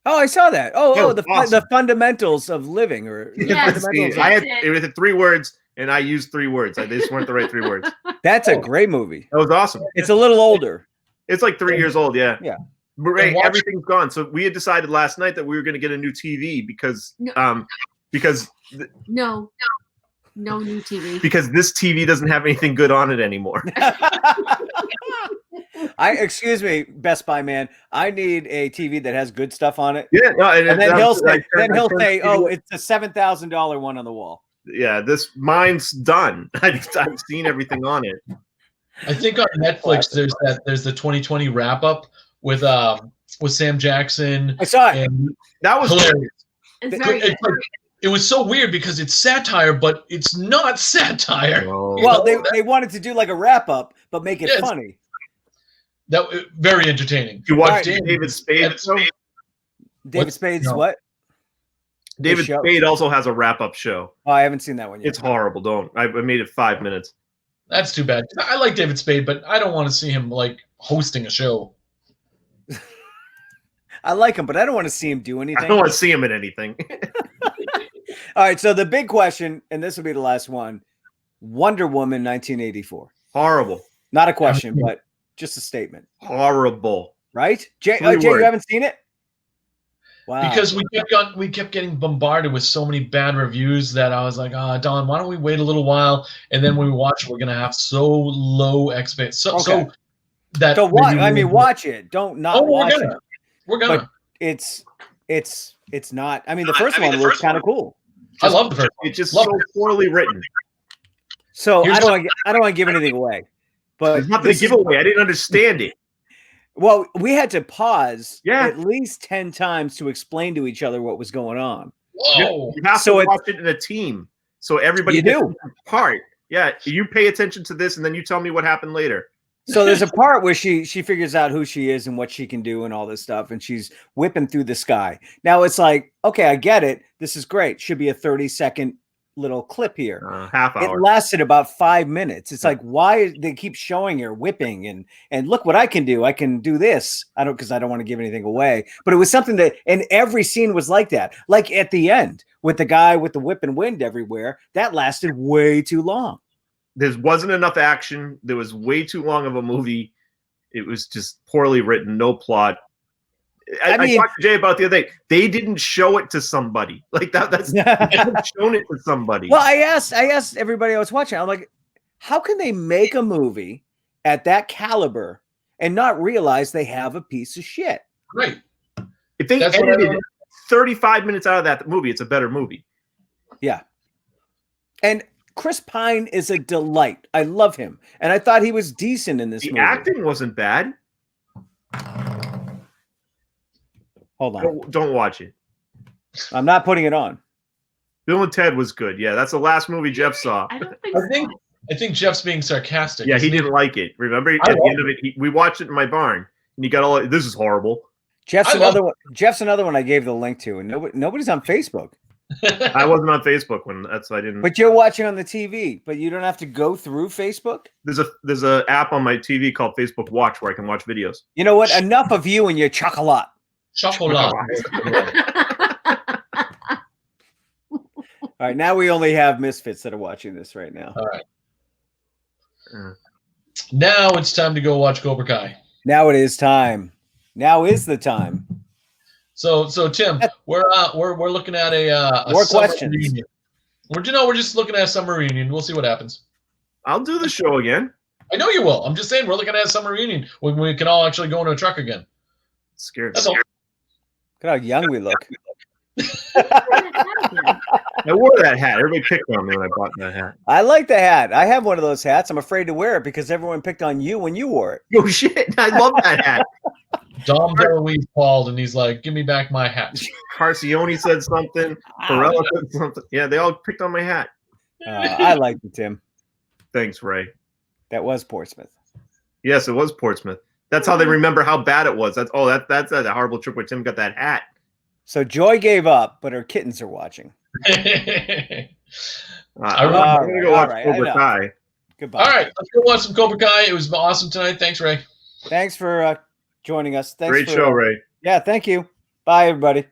Oh, I saw that. The awesome. the fundamentals of living, or it had 3 words, and I used 3 words. They just weren't the right 3 words. That's a great movie. That was awesome. It's a little older. It's like 3 years old. Yeah. Yeah. But Ray, everything's gone. So we had decided last night that we were going to get a new TV because no new TV. Because this TV doesn't have anything good on it anymore. Excuse me, Best Buy man. I need a TV that has good stuff on it. Yeah, no, and then he'll say, "Oh, it's a $7,000 one on the wall." Yeah, mine's done. I've seen everything on it. I think on Netflix there's the 2020 wrap up with Sam Jackson. I saw it. And that was hilarious. It was so weird because it's satire, but it's not satire. Oh. Well, they wanted to do like a wrap up, but make it funny. That very entertaining. You watched David Spade? David Spade's what? David Spade also has a wrap up show. Oh, I haven't seen that one yet. It's horrible. I made it 5 minutes. That's too bad. I like David Spade, but I don't want to see him like hosting a show. I like him, but I don't want to see him do anything. I don't want to see him in anything. All right, so the big question, and this will be the last one: Wonder Woman 1984. Horrible. Not a question, but just a statement. Horrible. Right? Jay, you haven't seen it? Wow. Because we kept getting bombarded with so many bad reviews that I was like, Don, why don't we wait a little while, and then when we watch it, we're gonna have so low expectations. Watch it. Don't not watch it. We're gonna. But it's not. I mean, the first one was kind of cool. I love the first one. It's just so poorly written. So I don't want to give anything away. But there's nothing to give away. I didn't understand it. Well, we had to pause at least 10 times to explain to each other what was going on. Whoa! You have to watch it in a team, so everybody gets part. Yeah, you pay attention to this, and then you tell me what happened later. So there's a part where she figures out who she is and what she can do and all this stuff, and she's whipping through the sky. Now it's like, okay, I get it. This is great. Should be a 30-second little clip here. Half hour. It lasted about 5 minutes. It's like, why they keep showing her whipping and look what I can do. I can do this. Because I don't want to give anything away. But it was something that, and every scene was like that. Like at the end with the guy with the whip and wind everywhere. That lasted way too long. There wasn't enough action. There was way too long of a movie. It was just poorly written, no plot. I talked to Jay about the other day. They didn't show it to somebody like that. They haven't shown it to somebody. Well, I asked everybody I was watching. I'm like, how can they make a movie at that caliber and not realize they have a piece of shit? Right. If they edited 35 minutes out of that movie, it's a better movie. Yeah. And Chris Pine is a delight. I love him. And I thought he was decent in this movie. The acting wasn't bad. Hold on. Don't watch it. I'm not putting it on. Bill and Ted was good. Yeah, that's the last movie Jeff saw. I don't think I think Jeff's being sarcastic. Yeah, he isn't didn't like it. Remember, at the end of it, we watched it in my barn, and he got all. This is horrible. Jeff's another one. Jeff's another one I gave the link to, and nobody's on Facebook. I wasn't on Facebook when I didn't. But you're watching on the TV, but you don't have to go through Facebook. There's a app on my TV called Facebook Watch where I can watch videos. You know what? Enough of you and your chocolate. Chocolate. All right, now we only have misfits that are watching this right now. All right. Now it's time to go watch Cobra Kai. Now it is time. Now is the time. So Tim, we're looking at a more summer questions. reunion. We're just looking at a summer reunion. We'll see what happens. I'll do the show again. I know you will. I'm just saying we're looking at a summer reunion when we can all actually go into a truck again. Scared. That's all. Look at how young we look. I wore that hat. Everybody picked on me when I bought that hat. I like the hat. I have one of those hats. I'm afraid to wear it because everyone picked on you when you wore it. Oh shit! I love that hat. Dom DeLuise called and he's like, "Give me back my hat." Carcione said something. Pillarella said something. Yeah, they all picked on my hat. I like it, Tim. Thanks, Ray. That was Portsmouth. Yes, it was Portsmouth. That's how they remember how bad it was. That's a horrible trip where Tim got that hat. So Joy gave up, but her kittens are watching. I'm gonna go watch Cobra Kai. Goodbye. All right, let's go watch some Cobra Kai. It was awesome tonight. Thanks, Ray. Thanks for joining us. Thanks Great show, Ray. Yeah, thank you. Bye, everybody.